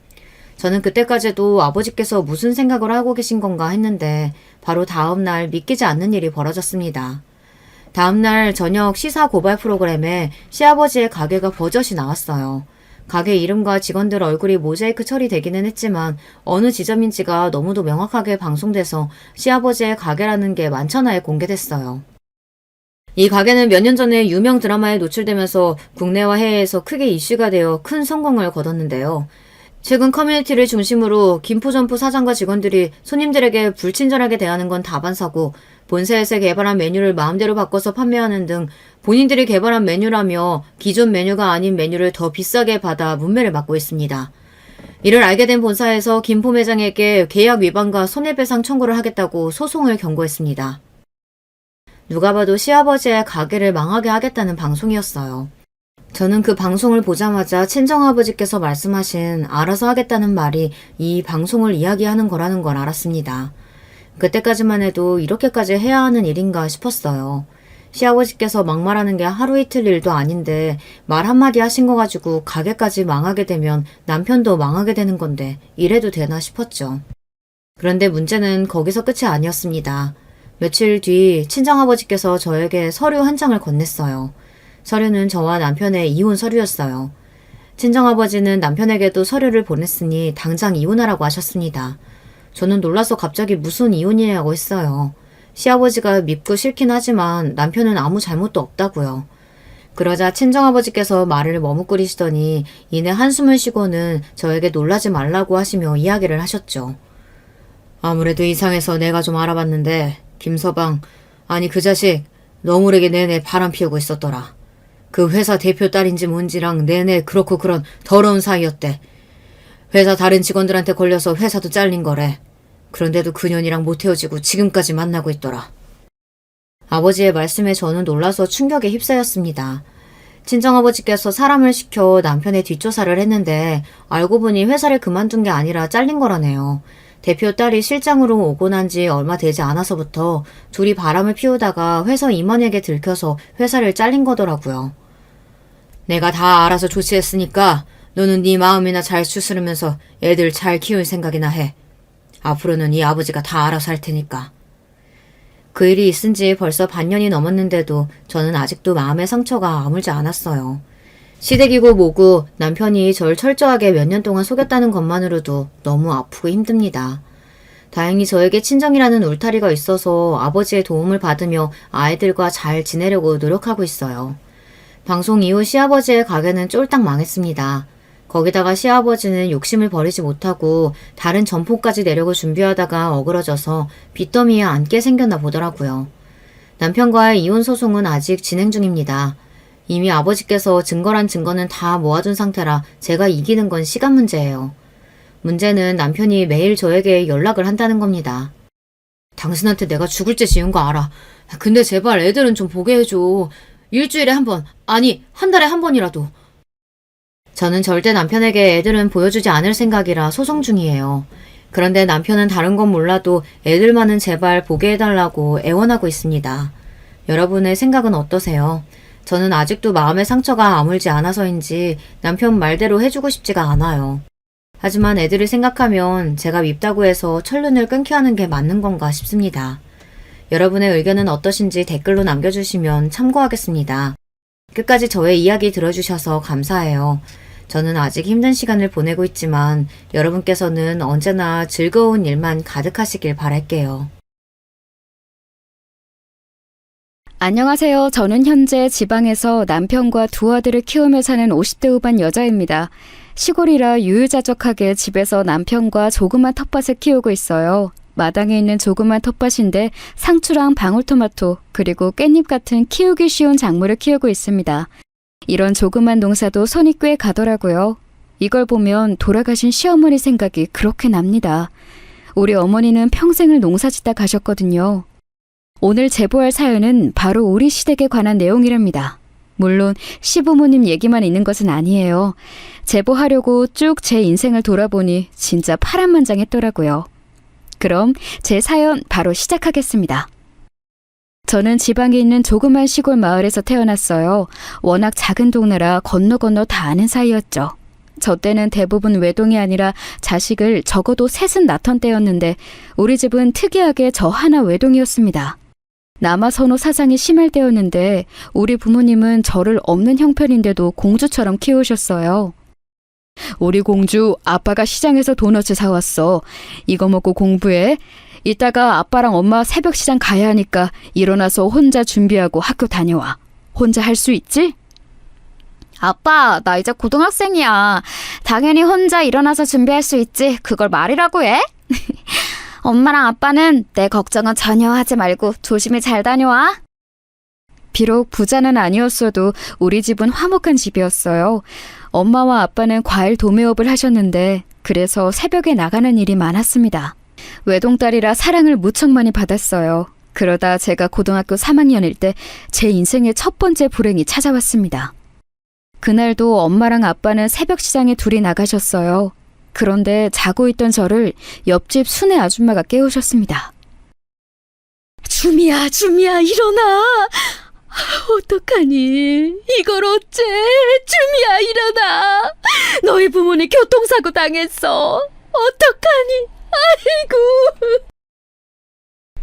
저는 그때까지도 아버지께서 무슨 생각을 하고 계신 건가 했는데 바로 다음 날 믿기지 않는 일이 벌어졌습니다. 다음날 저녁 시사 고발 프로그램에 시아버지의 가게가 버젓이 나왔어요. 가게 이름과 직원들 얼굴이 모자이크 처리되기는 했지만 어느 지점인지가 너무도 명확하게 방송돼서 시아버지의 가게라는 게 만천하에 공개됐어요. 이 가게는 몇 년 전에 유명 드라마에 노출되면서 국내와 해외에서 크게 이슈가 되어 큰 성공을 거뒀는데요. 최근 커뮤니티를 중심으로 김포점포 사장과 직원들이 손님들에게 불친절하게 대하는 건 다반사고 본사에서 개발한 메뉴를 마음대로 바꿔서 판매하는 등 본인들이 개발한 메뉴라며 기존 메뉴가 아닌 메뉴를 더 비싸게 받아 문매를 맡고 있습니다. 이를 알게 된 본사에서 김포 매장에게 계약 위반과 손해배상 청구를 하겠다고 소송을 경고했습니다. 누가 봐도 시아버지의 가게를 망하게 하겠다는 방송이었어요. 저는 그 방송을 보자마자 친정아버지께서 말씀하신 알아서 하겠다는 말이 이 방송을 이야기하는 거라는 걸 알았습니다. 그때까지만 해도 이렇게까지 해야 하는 일인가 싶었어요. 시아버지께서 막말하는 게 하루 이틀 일도 아닌데 말 한마디 하신 거 가지고 가게까지 망하게 되면 남편도 망하게 되는 건데 이래도 되나 싶었죠. 그런데 문제는 거기서 끝이 아니었습니다. 며칠 뒤 친정아버지께서 저에게 서류 한 장을 건넸어요. 서류는 저와 남편의 이혼 서류였어요. 친정아버지는 남편에게도 서류를 보냈으니 당장 이혼하라고 하셨습니다. 저는 놀라서 갑자기 무슨 이혼이냐고 했어요. 시아버지가 밉고 싫긴 하지만 남편은 아무 잘못도 없다고요. 그러자 친정아버지께서 말을 머뭇거리시더니 이내 한숨을 쉬고는 저에게 놀라지 말라고 하시며 이야기를 하셨죠. 아무래도 이상해서 내가 좀 알아봤는데 김서방, 아니 그 자식 너무르게 내내 바람 피우고 있었더라. 그 회사 대표 딸인지 뭔지랑 내내 그렇고 그런 더러운 사이였대. 회사 다른 직원들한테 걸려서 회사도 잘린 거래. 그런데도 그년이랑 못 헤어지고 지금까지 만나고 있더라. 아버지의 말씀에 저는 놀라서 충격에 휩싸였습니다. 친정아버지께서 사람을 시켜 남편의 뒷조사를 했는데 알고 보니 회사를 그만둔 게 아니라 잘린 거라네요. 대표 딸이 실장으로 오고 난 지 얼마 되지 않아서부터 둘이 바람을 피우다가 회사 임원에게 들켜서 회사를 잘린 거더라고요. 내가 다 알아서 조치했으니까 너는 네 마음이나 잘 추스르면서 애들 잘 키울 생각이나 해. 앞으로는 이 아버지가 다 알아서 할 테니까. 그 일이 있은 지 벌써 반년이 넘었는데도 저는 아직도 마음의 상처가 아물지 않았어요. 시댁이고 뭐고 남편이 절 철저하게 몇 년 동안 속였다는 것만으로도 너무 아프고 힘듭니다. 다행히 저에게 친정이라는 울타리가 있어서 아버지의 도움을 받으며 아이들과 잘 지내려고 노력하고 있어요. 방송 이후 시아버지의 가게는 쫄딱 망했습니다. 거기다가 시아버지는 욕심을 버리지 못하고 다른 점포까지 내려고 준비하다가 어그러져서 빚더미에 앉게 생겼나 보더라고요. 남편과의 이혼 소송은 아직 진행 중입니다. 이미 아버지께서 증거란 증거는 다 모아둔 상태라 제가 이기는 건 시간 문제예요. 문제는 남편이 매일 저에게 연락을 한다는 겁니다. 당신한테 내가 죽을 죄 지은 거 알아. 근데 제발 애들은 좀 보게 해줘. 일주일에 한 번, 아니 한 달에 한 번이라도. 저는 절대 남편에게 애들은 보여주지 않을 생각이라 소송 중이에요. 그런데 남편은 다른 건 몰라도 애들만은 제발 보게 해달라고 애원하고 있습니다. 여러분의 생각은 어떠세요? 저는 아직도 마음의 상처가 아물지 않아서인지 남편 말대로 해주고 싶지가 않아요. 하지만 애들을 생각하면 제가 밉다고 해서 천륜을 끊게 하는 게 맞는 건가 싶습니다. 여러분의 의견은 어떠신지 댓글로 남겨주시면 참고하겠습니다. 끝까지 저의 이야기 들어주셔서 감사해요. 저는 아직 힘든 시간을 보내고 있지만 여러분께서는 언제나 즐거운 일만 가득하시길 바랄게요.
안녕하세요. 저는 현재 지방에서 남편과 두 아들을 키우며 사는 50대 후반 여자입니다. 시골이라 유유자적하게 집에서 남편과 조그만 텃밭을 키우고 있어요. 마당에 있는 조그만 텃밭인데 상추랑 방울토마토 그리고 깻잎 같은 키우기 쉬운 작물을 키우고 있습니다. 이런 조그만 농사도 손이 꽤 가더라고요. 이걸 보면 돌아가신 시어머니 생각이 그렇게 납니다. 우리 어머니는 평생을 농사짓다 가셨거든요. 오늘 제보할 사연은 바로 우리 시댁에 관한 내용이랍니다. 물론 시부모님 얘기만 있는 것은 아니에요. 제보하려고 쭉 제 인생을 돌아보니 진짜 파란만장했더라고요. 그럼 제 사연 바로 시작하겠습니다. 저는 지방에 있는 조그만 시골 마을에서 태어났어요. 워낙 작은 동네라 건너 다 아는 사이였죠. 저 때는 대부분 외동이 아니라 자식을 적어도 셋은 낳던 때였는데 우리 집은 특이하게 저 하나 외동이었습니다. 남아 선호 사상이 심할 때였는데 우리 부모님은 저를 없는 형편인데도 공주처럼 키우셨어요. 우리 공주 아빠가 시장에서 도넛을 사왔어. 이거 먹고 공부해. 이따가 아빠랑 엄마 새벽 시장 가야 하니까 일어나서 혼자 준비하고 학교 다녀와. 혼자 할 수 있지? 아빠, 나 이제 고등학생이야. 당연히 혼자 일어나서 준비할 수 있지. 그걸 말이라고 해? 엄마랑 아빠는 내 걱정은 전혀 하지 말고 조심히 잘 다녀와. 비록 부자는 아니었어도 우리 집은 화목한 집이었어요. 엄마와 아빠는 과일 도매업을 하셨는데 그래서 새벽에 나가는 일이 많았습니다. 외동딸이라 사랑을 무척 많이 받았어요. 그러다 제가 고등학교 3학년일 때 제 인생의 첫 번째 불행이 찾아왔습니다. 그날도 엄마랑 아빠는 새벽 시장에 둘이 나가셨어요. 그런데 자고 있던 저를 옆집 순애 아줌마가 깨우셨습니다. 주미야, 일어나. 어떡하니? 이걸 어째? 주미야, 일어나. 너희 부모님 교통사고 당했어. 어떡하니? 아이고.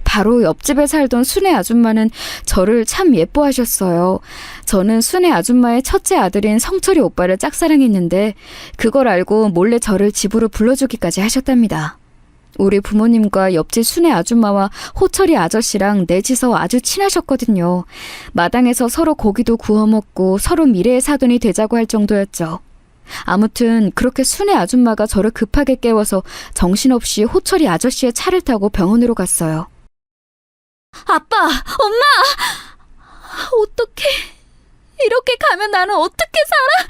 바로 옆집에 살던 순애 아줌마는 저를 참 예뻐하셨어요. 저는 순애 아줌마의 첫째 아들인 성철이 오빠를 짝사랑했는데 그걸 알고 몰래 저를 집으로 불러주기까지 하셨답니다. 우리 부모님과 옆집 순애 아줌마와 호철이 아저씨랑 넷이서 아주 친하셨거든요. 마당에서 서로 고기도 구워 먹고 서로 미래의 사돈이 되자고 할 정도였죠. 아무튼 그렇게 순애 아줌마가 저를 급하게 깨워서 정신없이 호철이 아저씨의 차를 타고 병원으로 갔어요. 아빠! 엄마! 어떡해. 이렇게 가면 나는 어떻게 살아?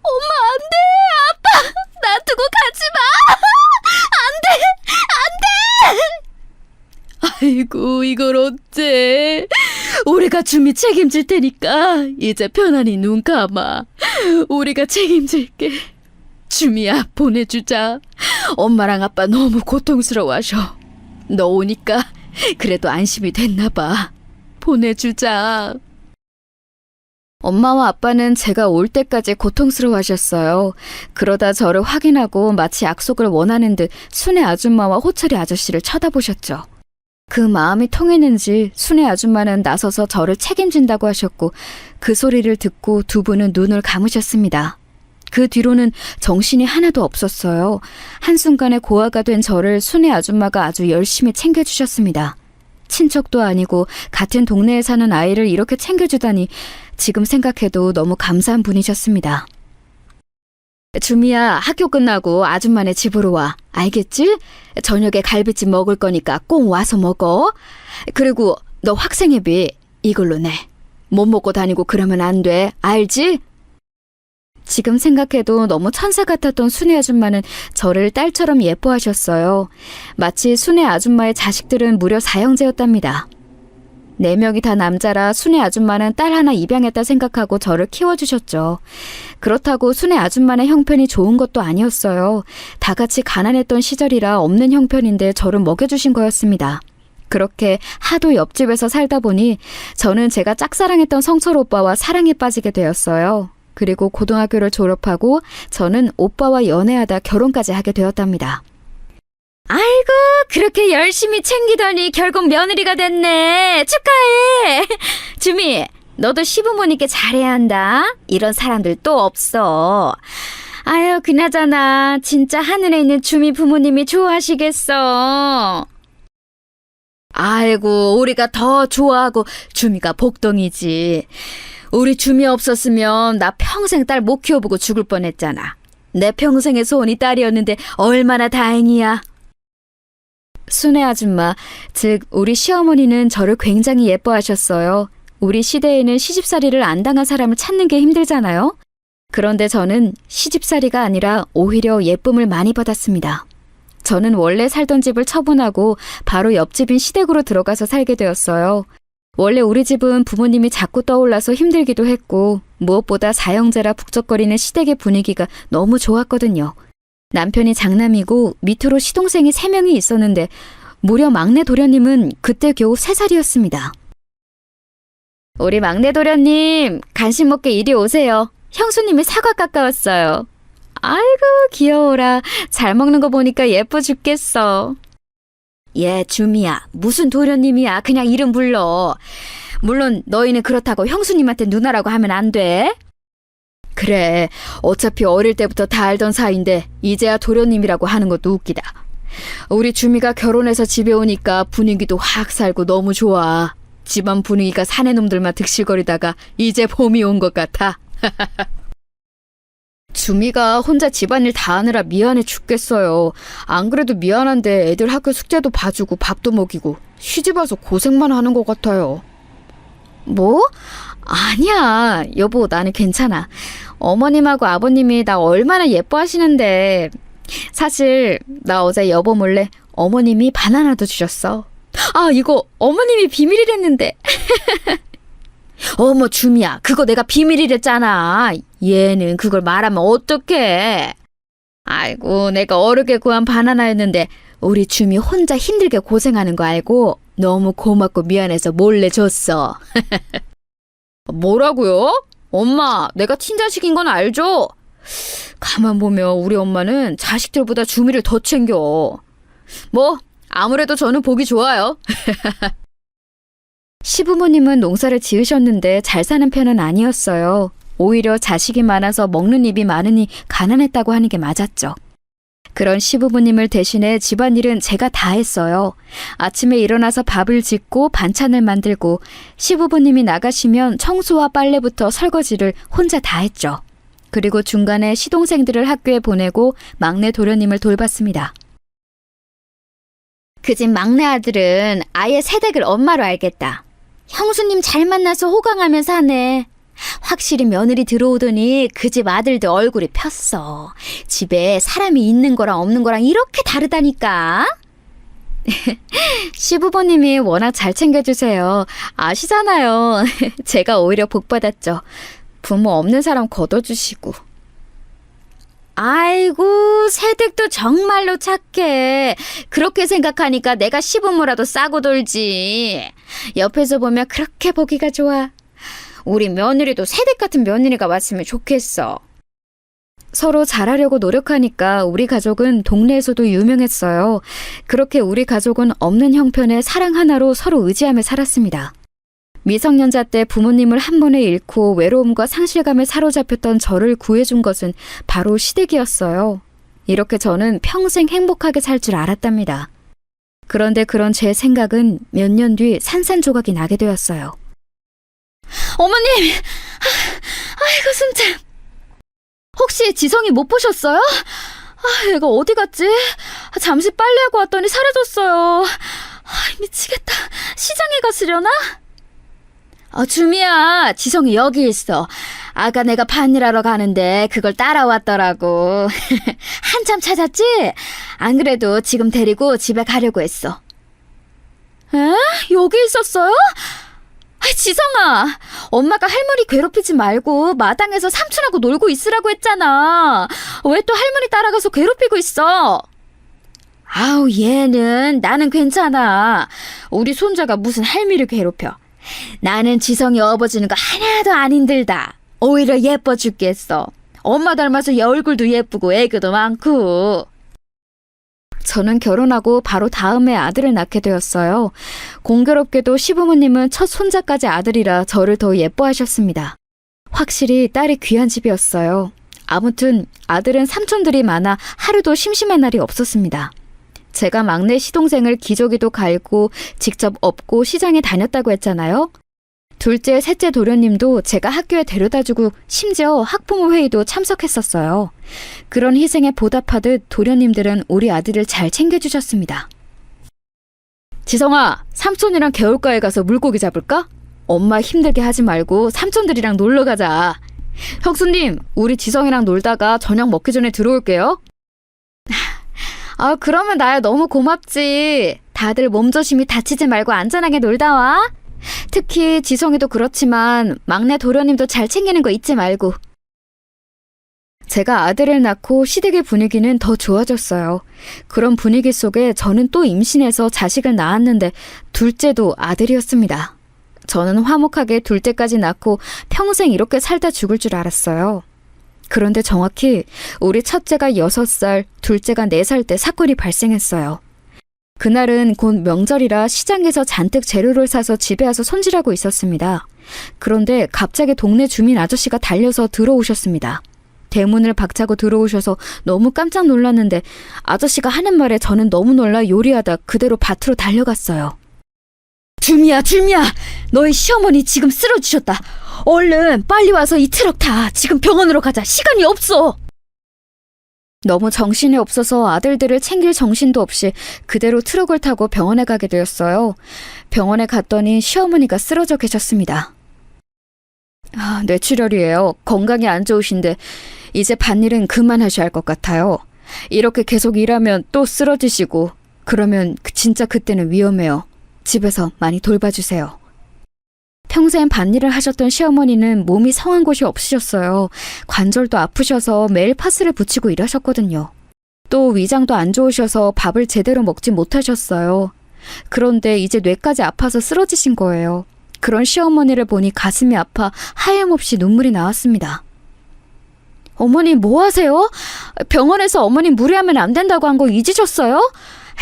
엄마, 안 돼! 아빠! 나 두고 가지 마! 안 돼! 아이고, 이걸 어째. 우리가 주미 책임질 테니까 이제 편안히 눈 감아. 우리가 책임질게. 주미야, 보내주자. 엄마랑 아빠 너무 고통스러워하셔. 너 오니까 그래도 안심이 됐나 봐. 보내주자. 엄마와 아빠는 제가 올 때까지 고통스러워하셨어요. 그러다 저를 확인하고 마치 약속을 원하는 듯 순애 아줌마와 호철이 아저씨를 쳐다보셨죠. 그 마음이 통했는지 순애 아줌마는 나서서 저를 책임진다고 하셨고 그 소리를 듣고 두 분은 눈을 감으셨습니다. 그 뒤로는 정신이 하나도 없었어요. 한순간에 고아가 된 저를 순애 아줌마가 아주 열심히 챙겨주셨습니다. 친척도 아니고 같은 동네에 사는 아이를 이렇게 챙겨주다니 지금 생각해도 너무 감사한 분이셨습니다. 주미야, 학교 끝나고 아줌마네 집으로 와. 알겠지? 저녁에 갈비찜 먹을 거니까 꼭 와서 먹어. 그리고 너 학생회비 이걸로 내. 못 먹고 다니고 그러면 안 돼. 알지? 지금 생각해도 너무 천사 같았던 순애 아줌마는 저를 딸처럼 예뻐하셨어요. 마치 순애 아줌마의 자식들은 무려 사형제였답니다. 4명이 다 남자라 순애 아줌마는 딸 하나 입양했다 생각하고 저를 키워주셨죠. 그렇다고 순애 아줌마네 형편이 좋은 것도 아니었어요. 다 같이 가난했던 시절이라 없는 형편인데 저를 먹여주신 거였습니다. 그렇게 하도 옆집에서 살다 보니 저는 제가 짝사랑했던 성철 오빠와 사랑에 빠지게 되었어요. 그리고 고등학교를 졸업하고 저는 오빠와 연애하다 결혼까지 하게 되었답니다. 아이고, 그렇게 열심히 챙기더니 결국 며느리가 됐네. 축하해. 주미, 너도 시부모님께 잘해야 한다. 이런 사람들 또 없어. 아유, 그나저나 진짜 하늘에 있는 주미 부모님이 좋아하시겠어. 아이고, 우리가 더 좋아하고 주미가 복덩이지. 우리 주미 없었으면 나 평생 딸 못 키워보고 죽을 뻔했잖아. 내 평생의 소원이 딸이었는데 얼마나 다행이야. 순애 아줌마, 즉 우리 시어머니는 저를 굉장히 예뻐하셨어요. 우리 시대에는 시집살이를 안 당한 사람을 찾는 게 힘들잖아요. 그런데 저는 시집살이가 아니라 오히려 예쁨을 많이 받았습니다. 저는 원래 살던 집을 처분하고 바로 옆집인 시댁으로 들어가서 살게 되었어요. 원래 우리 집은 부모님이 자꾸 떠올라서 힘들기도 했고 무엇보다 사형제라 북적거리는 시댁의 분위기가 너무 좋았거든요. 남편이 장남이고 밑으로 시동생이 3명이 있었는데 무려 막내 도련님은 그때 겨우 3살이었습니다. 우리 막내 도련님, 간식 먹게 이리 오세요. 형수님이 사과 깎아왔어요. 아이고 귀여워라. 잘 먹는 거 보니까 예뻐 죽겠어. 얘 주미야, 무슨 도련님이야. 그냥 이름 불러. 물론 너희는 그렇다고 형수님한테 누나라고 하면 안 돼. 그래, 어차피 어릴 때부터 다 알던 사이인데 이제야 도련님이라고 하는 것도 웃기다. 우리 주미가 결혼해서 집에 오니까 분위기도 확 살고 너무 좋아. 집안 분위기가 사내 놈들만 득실거리다가 이제 봄이 온 것 같아. 주미가 혼자 집안일 다 하느라 미안해 죽겠어요. 안 그래도 미안한데 애들 학교 숙제도 봐주고 밥도 먹이고 시집 와서 고생만 하는 것 같아요. 뭐? 아니야. 여보, 나는 괜찮아. 어머님하고 아버님이 나 얼마나 예뻐하시는데. 사실 나 어제 여보 몰래 어머님이 바나나도 주셨어. 아, 이거 어머님이 비밀이랬는데. 어머 주미야, 그거 내가 비밀이랬잖아. 얘는 그걸 말하면 어떡해. 아이고, 내가 어렵게 구한 바나나였는데 우리 주미 혼자 힘들게 고생하는 거 알고 너무 고맙고 미안해서 몰래 줬어. 뭐라고요? 엄마, 내가 친자식인 건 알죠? 가만 보면 우리 엄마는 자식들보다 주미를 더 챙겨. 뭐 아무래도 저는 보기 좋아요. 시부모님은 농사를 지으셨는데 잘 사는 편은 아니었어요. 오히려 자식이 많아서 먹는 입이 많으니 가난했다고 하는 게 맞았죠. 그런 시부모님을 대신해 집안일은 제가 다 했어요. 아침에 일어나서 밥을 짓고 반찬을 만들고 시부모님이 나가시면 청소와 빨래부터 설거지를 혼자 다 했죠. 그리고 중간에 시동생들을 학교에 보내고 막내 도련님을 돌봤습니다. 그 집 막내 아들은 아예 새댁을 엄마로 알겠다. 형수님 잘 만나서 호강하며 사네. 확실히 며느리 들어오더니 그 집 아들도 얼굴이 폈어. 집에 사람이 있는 거랑 없는 거랑 이렇게 다르다니까. 시부모님이 워낙 잘 챙겨주세요. 아시잖아요. 제가 오히려 복 받았죠. 부모 없는 사람 걷어주시고. 아이고, 새댁도 정말로 착해. 그렇게 생각하니까 내가 시부모라도 싸고 돌지. 옆에서 보면 그렇게 보기가 좋아. 우리 며느리도 새댁 같은 며느리가 왔으면 좋겠어. 서로 잘하려고 노력하니까 우리 가족은 동네에서도 유명했어요. 그렇게 우리 가족은 없는 형편에 사랑 하나로 서로 의지하며 살았습니다. 미성년자 때 부모님을 한 번에 잃고 외로움과 상실감에 사로잡혔던 저를 구해준 것은 바로 시댁이었어요. 이렇게 저는 평생 행복하게 살 줄 알았답니다. 그런데 그런 제 생각은 몇 년 뒤 산산조각이 나게 되었어요. 어머님! 아이고 숨참. 혹시 지성이 못 보셨어요? 얘가 어디 갔지? 잠시 빨래하고 왔더니 사라졌어요. 미치겠다. 시장에 갔으려나? 주미야, 지성이 여기 있어. 아까 내가 밭일하러 가는데 그걸 따라왔더라고. 한참 찾았지? 안 그래도 지금 데리고 집에 가려고 했어. 에? 여기 있었어요? 지성아, 엄마가 할머니 괴롭히지 말고 마당에서 삼촌하고 놀고 있으라고 했잖아. 왜 또 할머니 따라가서 괴롭히고 있어? 아우, 나는 괜찮아. 우리 손자가 무슨 할미를 괴롭혀. 나는 지성이 업어주는 거 하나도 안 힘들다. 오히려 예뻐 죽겠어. 엄마 닮아서 얘 얼굴도 예쁘고 애교도 많고. 저는 결혼하고 바로 다음에 아들을 낳게 되었어요. 공교롭게도 시부모님은 첫 손자까지 아들이라 저를 더 예뻐하셨습니다. 확실히 딸이 귀한 집이었어요. 아무튼 아들은 삼촌들이 많아 하루도 심심한 날이 없었습니다. 제가 막내 시동생을 기저귀도 갈고 직접 업고 시장에 다녔다고 했잖아요. 둘째, 셋째 도련님도 제가 학교에 데려다주고 심지어 학부모 회의도 참석했었어요. 그런 희생에 보답하듯 도련님들은 우리 아들을 잘 챙겨주셨습니다. 지성아, 삼촌이랑 개울가에 가서 물고기 잡을까? 엄마 힘들게 하지 말고 삼촌들이랑 놀러 가자. 형수님, 우리 지성이랑 놀다가 저녁 먹기 전에 들어올게요. 그러면 나야 너무 고맙지. 다들 몸조심히 다치지 말고 안전하게 놀다 와. 특히 지성이도 그렇지만 막내 도련님도 잘 챙기는 거 잊지 말고. 제가 아들을 낳고 시댁의 분위기는 더 좋아졌어요. 그런 분위기 속에 저는 또 임신해서 자식을 낳았는데 둘째도 아들이었습니다. 저는 화목하게 둘째까지 낳고 평생 이렇게 살다 죽을 줄 알았어요. 그런데 정확히 우리 첫째가 6살, 둘째가 4살 때 사건이 발생했어요. 그날은 곧 명절이라 시장에서 잔뜩 재료를 사서 집에 와서 손질하고 있었습니다. 그런데 갑자기 동네 주민 아저씨가 달려서 들어오셨습니다. 대문을 박차고 들어오셔서 너무 깜짝 놀랐는데 아저씨가 하는 말에 저는 너무 놀라 요리하다 그대로 밭으로 달려갔어요. 줄미야, 너희 시어머니 지금 쓰러지셨다. 얼른 빨리 와서 이 트럭 타. 지금 병원으로 가자. 시간이 없어. 너무 정신이 없어서 아들들을 챙길 정신도 없이 그대로 트럭을 타고 병원에 가게 되었어요. 병원에 갔더니 시어머니가 쓰러져 계셨습니다. 뇌출혈이에요. 건강이 안 좋으신데 이제 밭일은 그만하셔야 할 것 같아요. 이렇게 계속 일하면 또 쓰러지시고 그러면 진짜 그때는 위험해요. 집에서 많이 돌봐주세요. 평생 밭일을 하셨던 시어머니는 몸이 성한 곳이 없으셨어요. 관절도 아프셔서 매일 파스를 붙이고 일하셨거든요. 또 위장도 안 좋으셔서 밥을 제대로 먹지 못하셨어요. 그런데 이제 뇌까지 아파서 쓰러지신 거예요. 그런 시어머니를 보니 가슴이 아파 하염없이 눈물이 나왔습니다. 어머니 뭐 하세요? 병원에서 어머니 무리하면 안 된다고 한 거 잊으셨어요?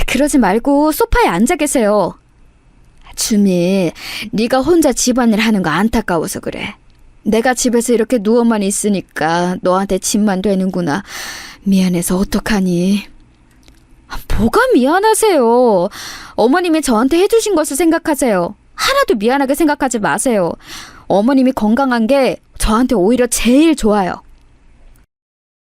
그러지 말고 소파에 앉아 계세요. 주미, 네가 혼자 집안일 하는 거 안타까워서 그래. 내가 집에서 이렇게 누워만 있으니까 너한테 짐만 되는구나. 미안해서 어떡하니? 뭐가 미안하세요. 어머님이 저한테 해주신 것을 생각하세요. 하나도 미안하게 생각하지 마세요. 어머님이 건강한 게 저한테 오히려 제일 좋아요.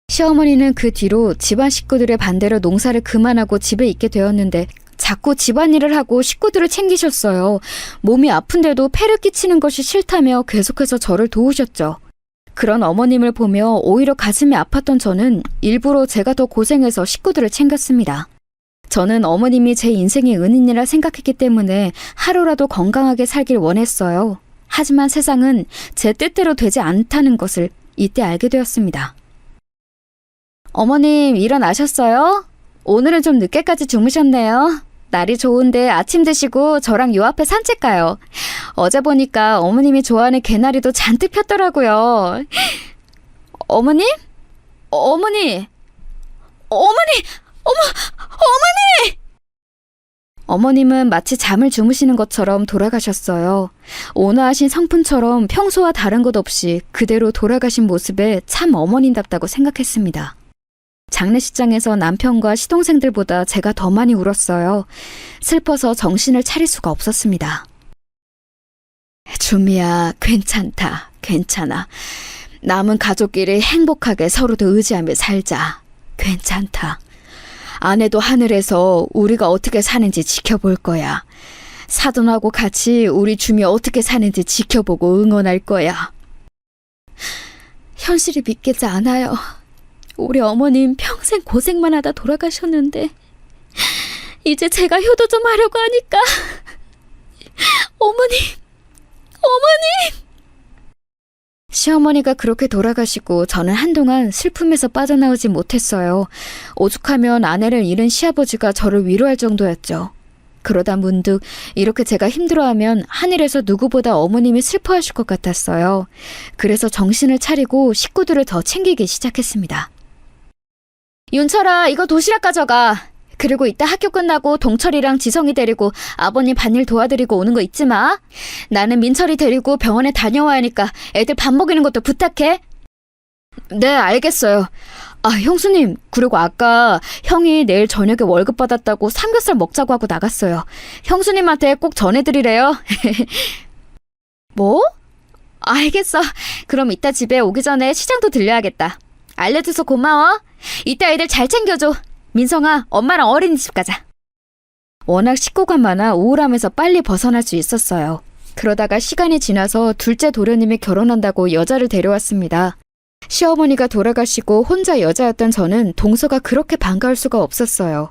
시어머니는 그 뒤로 집안 식구들의 반대로 농사를 그만하고 집에 있게 되었는데 자꾸 집안일을 하고 식구들을 챙기셨어요. 몸이 아픈데도 폐를 끼치는 것이 싫다며 계속해서 저를 도우셨죠. 그런 어머님을 보며 오히려 가슴이 아팠던 저는 일부러 제가 더 고생해서 식구들을 챙겼습니다. 저는 어머님이 제 인생의 은인이라 생각했기 때문에 하루라도 건강하게 살길 원했어요. 하지만 세상은 제 뜻대로 되지 않다는 것을 이때 알게 되었습니다. 어머님 일어나셨어요? 오늘은 좀 늦게까지 주무셨네요. 날이 좋은데 아침 드시고 저랑 요 앞에 산책 가요. 어제 보니까 어머님이 좋아하는 개나리도 잔뜩 폈더라고요. 어머님? 어머니! 어머니! 어머니! 어머님은 마치 잠을 주무시는 것처럼 돌아가셨어요. 온화하신 성품처럼 평소와 다른 것 없이 그대로 돌아가신 모습에 참 어머님답다고 생각했습니다. 장례식장에서 남편과 시동생들보다 제가 더 많이 울었어요. 슬퍼서 정신을 차릴 수가 없었습니다. 주미야, 괜찮다. 괜찮아. 남은 가족끼리 행복하게 서로도 의지하며 살자. 괜찮다. 아내도 하늘에서 우리가 어떻게 사는지 지켜볼 거야. 사돈하고 같이 우리 주미 어떻게 사는지 지켜보고 응원할 거야. 현실이 믿기지 않아요. 우리 어머님 평생 고생만 하다 돌아가셨는데 이제 제가 효도 좀 하려고 하니까 어머님! 시어머니가 그렇게 돌아가시고 저는 한동안 슬픔에서 빠져나오지 못했어요. 오죽하면 아내를 잃은 시아버지가 저를 위로할 정도였죠. 그러다 문득 이렇게 제가 힘들어하면 하늘에서 누구보다 어머님이 슬퍼하실 것 같았어요. 그래서 정신을 차리고 식구들을 더 챙기기 시작했습니다. 윤철아, 이거 도시락 가져가. 그리고 이따 학교 끝나고 동철이랑 지성이 데리고 아버님 밭일 도와드리고 오는 거 잊지 마. 나는 민철이 데리고 병원에 다녀와야 하니까 애들 밥 먹이는 것도 부탁해. 네, 알겠어요. 아, 형수님, 그리고 아까 형이 내일 저녁에 월급 받았다고 삼겹살 먹자고 하고 나갔어요. 형수님한테 꼭 전해드리래요. 뭐? 알겠어. 그럼 이따 집에 오기 전에 시장도 들려야겠다. 알려줘서 고마워. 이따 애들 잘 챙겨줘. 민성아, 엄마랑 어린이집 가자. 워낙 식구가 많아 우울함에서 빨리 벗어날 수 있었어요. 그러다가 시간이 지나서 둘째 도련님이 결혼한다고 여자를 데려왔습니다. 시어머니가 돌아가시고 혼자 여자였던 저는 동서가 그렇게 반가울 수가 없었어요.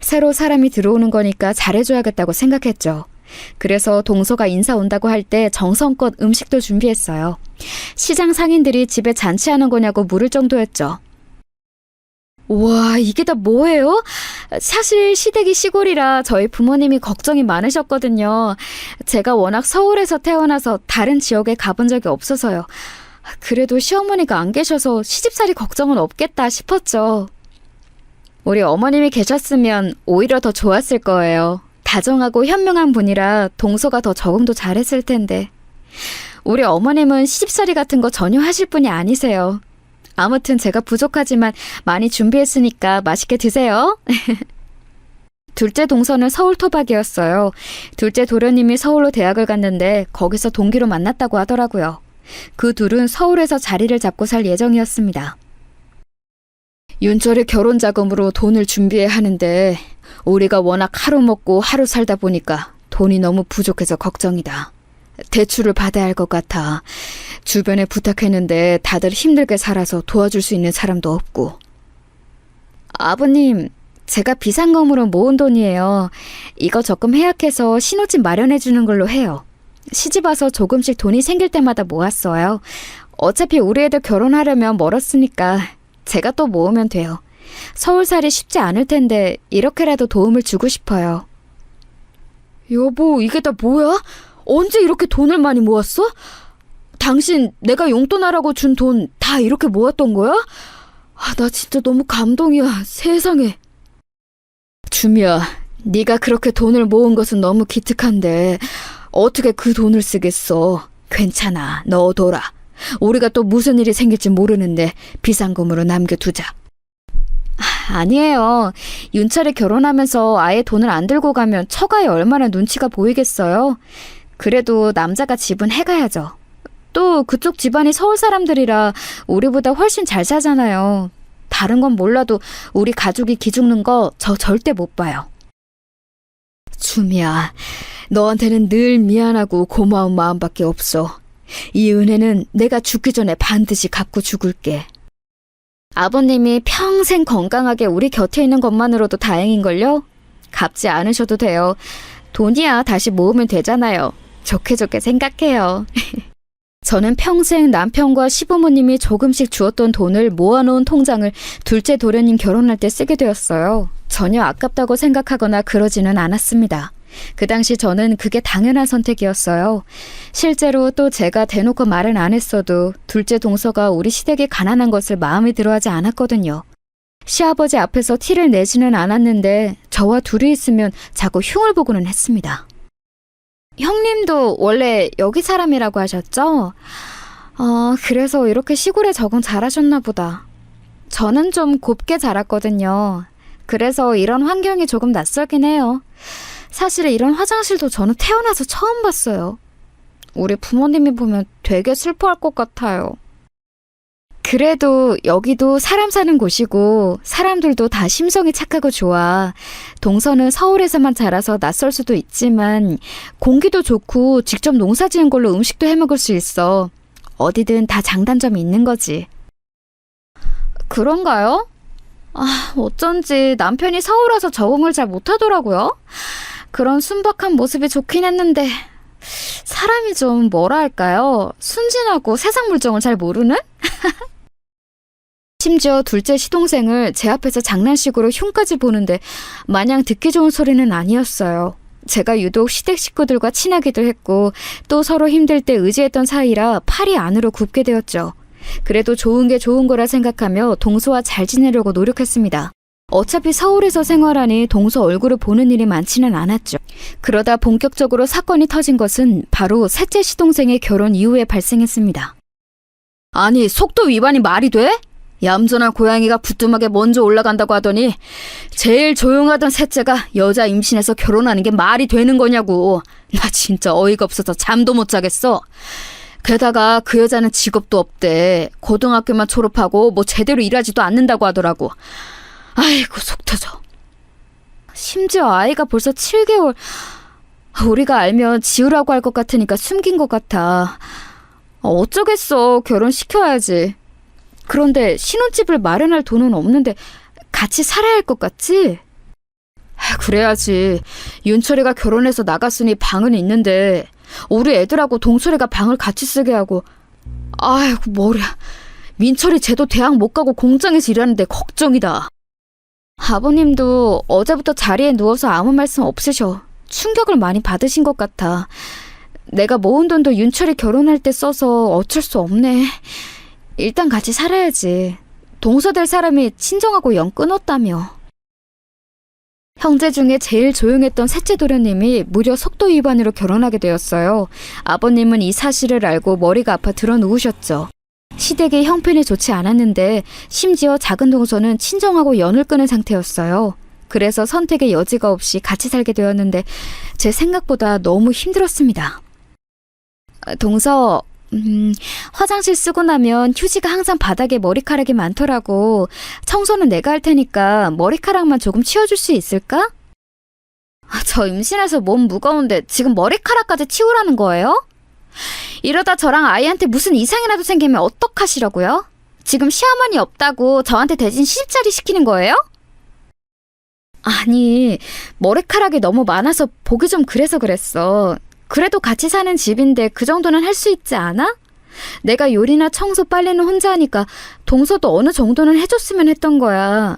새로 사람이 들어오는 거니까 잘해줘야겠다고 생각했죠. 그래서 동서가 인사 온다고 할 때 정성껏 음식도 준비했어요. 시장 상인들이 집에 잔치하는 거냐고 물을 정도였죠. 와, 이게 다 뭐예요? 사실 시댁이 시골이라 저희 부모님이 걱정이 많으셨거든요. 제가 워낙 서울에서 태어나서 다른 지역에 가본 적이 없어서요. 그래도 시어머니가 안 계셔서 시집살이 걱정은 없겠다 싶었죠. 우리 어머님이 계셨으면 오히려 더 좋았을 거예요. 다정하고 현명한 분이라 동서가 더 적응도 잘했을 텐데. 우리 어머님은 시집살이 같은 거 전혀 하실 분이 아니세요. 아무튼 제가 부족하지만 많이 준비했으니까 맛있게 드세요. 둘째 동서는 서울 토박이었어요. 둘째 도련님이 서울로 대학을 갔는데 거기서 동기로 만났다고 하더라고요. 그 둘은 서울에서 자리를 잡고 살 예정이었습니다. 윤철의 결혼 자금으로 돈을 준비해야 하는데 우리가 워낙 하루 먹고 하루 살다 보니까 돈이 너무 부족해서 걱정이다. 대출을 받아야 할 것 같아. 주변에 부탁했는데 다들 힘들게 살아서 도와줄 수 있는 사람도 없고. 아버님, 제가 비상금으로 모은 돈이에요. 이거 적금 해약해서 신혼집 마련해 주는 걸로 해요. 시집 와서 조금씩 돈이 생길 때마다 모았어요. 어차피 우리 애들 결혼하려면 멀었으니까 제가 또 모으면 돼요. 서울살이 쉽지 않을 텐데 이렇게라도 도움을 주고 싶어요. 여보, 이게 다 뭐야? 언제 이렇게 돈을 많이 모았어? 당신 내가 용돈하라고 준 돈 다 이렇게 모았던 거야? 아, 나 진짜 너무 감동이야. 세상에. 주미야, 네가 그렇게 돈을 모은 것은 너무 기특한데 어떻게 그 돈을 쓰겠어. 괜찮아, 넣어둬라. 우리가 또 무슨 일이 생길지 모르는데 비상금으로 남겨두자. 아니에요. 윤철이 결혼하면서 아예 돈을 안 들고 가면 처가에 얼마나 눈치가 보이겠어요. 그래도 남자가 집은 해가야죠. 또 그쪽 집안이 서울 사람들이라 우리보다 훨씬 잘 사잖아요. 다른 건 몰라도 우리 가족이 기죽는 거 저 절대 못 봐요. 주미야, 너한테는 늘 미안하고 고마운 마음밖에 없어. 이 은혜는 내가 죽기 전에 반드시 갚고 죽을게. 아버님이 평생 건강하게 우리 곁에 있는 것만으로도 다행인걸요? 갚지 않으셔도 돼요. 돈이야 다시 모으면 되잖아요. 좋게 좋게 생각해요. 저는 평생 남편과 시부모님이 조금씩 주었던 돈을 모아놓은 통장을 둘째 도련님 결혼할 때 쓰게 되었어요. 전혀 아깝다고 생각하거나 그러지는 않았습니다. 그 당시 저는 그게 당연한 선택이었어요. 실제로 또 제가 대놓고 말은 안 했어도 둘째 동서가 우리 시댁이 가난한 것을 마음에 들어하지 않았거든요. 시아버지 앞에서 티를 내지는 않았는데 저와 둘이 있으면 자꾸 흉을 보고는 했습니다. 형님도 원래 여기 사람이라고 하셨죠? 그래서 이렇게 시골에 적응 잘하셨나 보다. 저는 좀 곱게 자랐거든요. 그래서 이런 환경이 조금 낯설긴 해요. 사실 이런 화장실도 저는 태어나서 처음 봤어요. 우리 부모님이 보면 되게 슬퍼할 것 같아요. 그래도 여기도 사람 사는 곳이고 사람들도 다 심성이 착하고 좋아. 동서는 서울에서만 자라서 낯설 수도 있지만 공기도 좋고 직접 농사 지은 걸로 음식도 해먹을 수 있어. 어디든 다 장단점이 있는 거지. 그런가요? 어쩐지 남편이 서울 와서 적응을 잘 못하더라고요. 그런 순박한 모습이 좋긴 했는데 사람이 좀 뭐라 할까요? 순진하고 세상 물정을 잘 모르는? 심지어 둘째 시동생을 제 앞에서 장난식으로 흉까지 보는데 마냥 듣기 좋은 소리는 아니었어요. 제가 유독 시댁 식구들과 친하기도 했고 또 서로 힘들 때 의지했던 사이라 팔이 안으로 굽게 되었죠. 그래도 좋은 게 좋은 거라 생각하며 동서와 잘 지내려고 노력했습니다. 어차피 서울에서 생활하니 동서 얼굴을 보는 일이 많지는 않았죠. 그러다 본격적으로 사건이 터진 것은 바로 셋째 시동생의 결혼 이후에 발생했습니다. 아니, 속도 위반이 말이 돼? 얌전한 고양이가 부뚜막에 먼저 올라간다고 하더니 제일 조용하던 셋째가 여자 임신해서 결혼하는 게 말이 되는 거냐고. 나 진짜 어이가 없어서 잠도 못 자겠어. 게다가 그 여자는 직업도 없대. 고등학교만 졸업하고 뭐 제대로 일하지도 않는다고 하더라고. 아이고 속 터져. 심지어 아이가 벌써 7개월. 우리가 알면 지우라고 할 것 같으니까 숨긴 것 같아. 어쩌겠어. 결혼시켜야지. 그런데 신혼집을 마련할 돈은 없는데 같이 살아야 할 것 같지? 그래야지. 윤철이가 결혼해서 나갔으니 방은 있는데 우리 애들하고 동철이가 방을 같이 쓰게 하고. 아이고 머리야. 민철이 쟤도 대학 못 가고 공장에서 일하는데 걱정이다. 아버님도 어제부터 자리에 누워서 아무 말씀 없으셔. 충격을 많이 받으신 것 같아. 내가 모은 돈도 윤철이 결혼할 때 써서 어쩔 수 없네. 일단 같이 살아야지. 동서될 사람이 친정하고 영 끊었다며. 형제 중에 제일 조용했던 셋째 도련님이 무려 속도 위반으로 결혼하게 되었어요. 아버님은 이 사실을 알고 머리가 아파 들어 누우셨죠. 시댁의 형편이 좋지 않았는데 심지어 작은 동서는 친정하고 연을 끊은 상태였어요. 그래서 선택의 여지가 없이 같이 살게 되었는데 제 생각보다 너무 힘들었습니다. 동서, 화장실 쓰고 나면 휴지가 항상 바닥에 머리카락이 많더라고. 청소는 내가 할 테니까 머리카락만 조금 치워줄 수 있을까? 저 임신해서 몸 무거운데 지금 머리카락까지 치우라는 거예요? 이러다 저랑 아이한테 무슨 이상이라도 생기면 어떡하시려고요? 지금 시어머니 없다고 저한테 대신 시집살이 시키는 거예요? 아니, 머리카락이 너무 많아서 보기 좀 그래서 그랬어. 그래도 같이 사는 집인데 그 정도는 할 수 있지 않아? 내가 요리나 청소 빨래는 혼자 하니까 동서도 어느 정도는 해줬으면 했던 거야.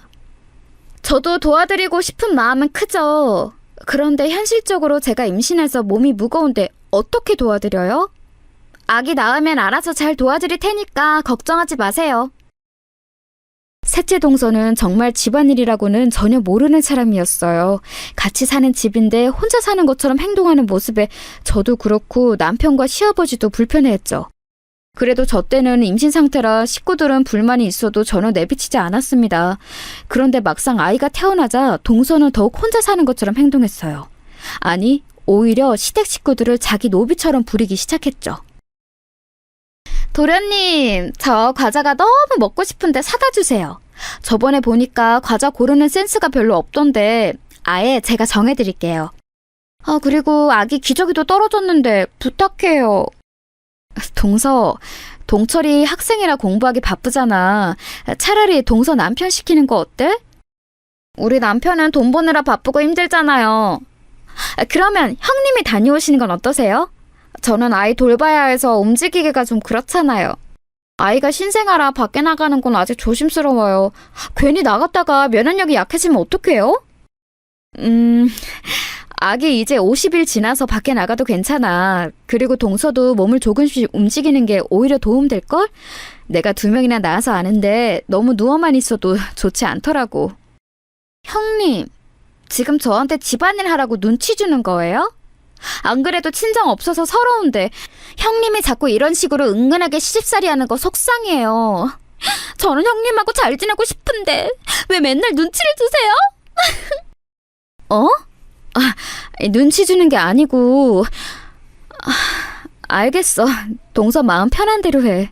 저도 도와드리고 싶은 마음은 크죠. 그런데 현실적으로 제가 임신해서 몸이 무거운데 어떻게 도와드려요? 아기 낳으면 알아서 잘 도와드릴 테니까 걱정하지 마세요. 셋째 동서는 정말 집안일이라고는 전혀 모르는 사람이었어요. 같이 사는 집인데 혼자 사는 것처럼 행동하는 모습에 저도 그렇고 남편과 시아버지도 불편해했죠. 그래도 저 때는 임신 상태라 식구들은 불만이 있어도 전혀 내비치지 않았습니다. 그런데 막상 아이가 태어나자 동서는 더욱 혼자 사는 것처럼 행동했어요. 아니, 오히려 시댁 식구들을 자기 노비처럼 부리기 시작했죠. 도련님, 저 과자가 너무 먹고 싶은데 사다 주세요. 저번에 보니까 과자 고르는 센스가 별로 없던데 아예 제가 정해드릴게요. 그리고 아기 기저귀도 떨어졌는데 부탁해요. 동서, 동철이 학생이라 공부하기 바쁘잖아. 차라리 동서 남편 시키는 거 어때? 우리 남편은 돈 버느라 바쁘고 힘들잖아요. 그러면 형님이 다녀오시는 건 어떠세요? 저는 아이 돌봐야 해서 움직이기가 좀 그렇잖아요. 아이가 신생아라 밖에 나가는 건 아직 조심스러워요. 괜히 나갔다가 면역력이 약해지면 어떡해요? 아기 이제 50일 지나서 밖에 나가도 괜찮아. 그리고 동서도 몸을 조금씩 움직이는 게 오히려 도움될걸? 내가 2명이나 낳아서 아는데 너무 누워만 있어도 좋지 않더라고. 형님, 지금 저한테 집안일 하라고 눈치 주는 거예요? 안 그래도 친정 없어서 서러운데 형님이 자꾸 이런 식으로 은근하게 시집살이 하는 거 속상해요. 저는 형님하고 잘 지내고 싶은데 왜 맨날 눈치를 주세요? 어? 눈치 주는 게 아니고. 알겠어. 동서 마음 편한 대로 해.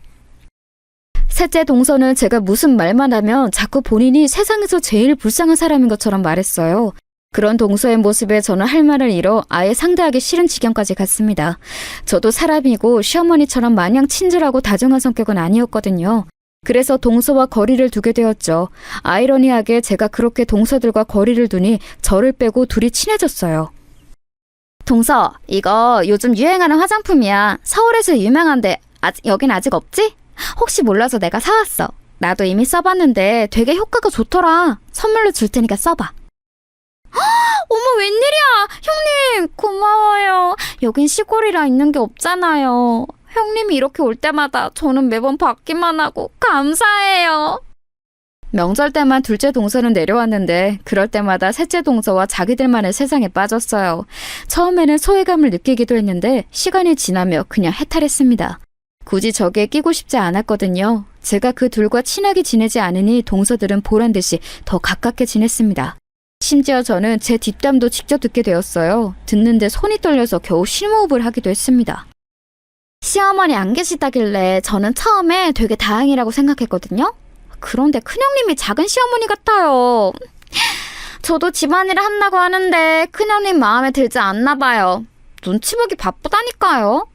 셋째 동서는 제가 무슨 말만 하면 자꾸 본인이 세상에서 제일 불쌍한 사람인 것처럼 말했어요. 그런 동서의 모습에 저는 할 말을 잃어 아예 상대하기 싫은 지경까지 갔습니다. 저도 사람이고 시어머니처럼 마냥 친절하고 다정한 성격은 아니었거든요. 그래서 동서와 거리를 두게 되었죠. 아이러니하게 제가 그렇게 동서들과 거리를 두니 저를 빼고 둘이 친해졌어요. 동서, 이거 요즘 유행하는 화장품이야. 서울에서 유명한데 여긴 아직 없지? 혹시 몰라서 내가 사왔어. 나도 이미 써봤는데 되게 효과가 좋더라. 선물로 줄 테니까 써봐. 어머, 웬일이야. 형님, 고마워요. 여긴 시골이라 있는 게 없잖아요. 형님이 이렇게 올 때마다 저는 매번 받기만 하고 감사해요. 명절 때만 둘째 동서는 내려왔는데 그럴 때마다 셋째 동서와 자기들만의 세상에 빠졌어요. 처음에는 소외감을 느끼기도 했는데 시간이 지나며 그냥 해탈했습니다. 굳이 저기에 끼고 싶지 않았거든요. 제가 그 둘과 친하게 지내지 않으니 동서들은 보란듯이 더 가깝게 지냈습니다. 심지어 저는 제 뒷담도 직접 듣게 되었어요. 듣는데 손이 떨려서 겨우 심호흡을 하기도 했습니다. 시어머니 안 계시다길래 저는 처음에 되게 다행이라고 생각했거든요. 그런데 큰형님이 작은 시어머니 같아요. 저도 집안일을 한다고 하는데 큰형님 마음에 들지 않나 봐요. 눈치 보기 바쁘다니까요.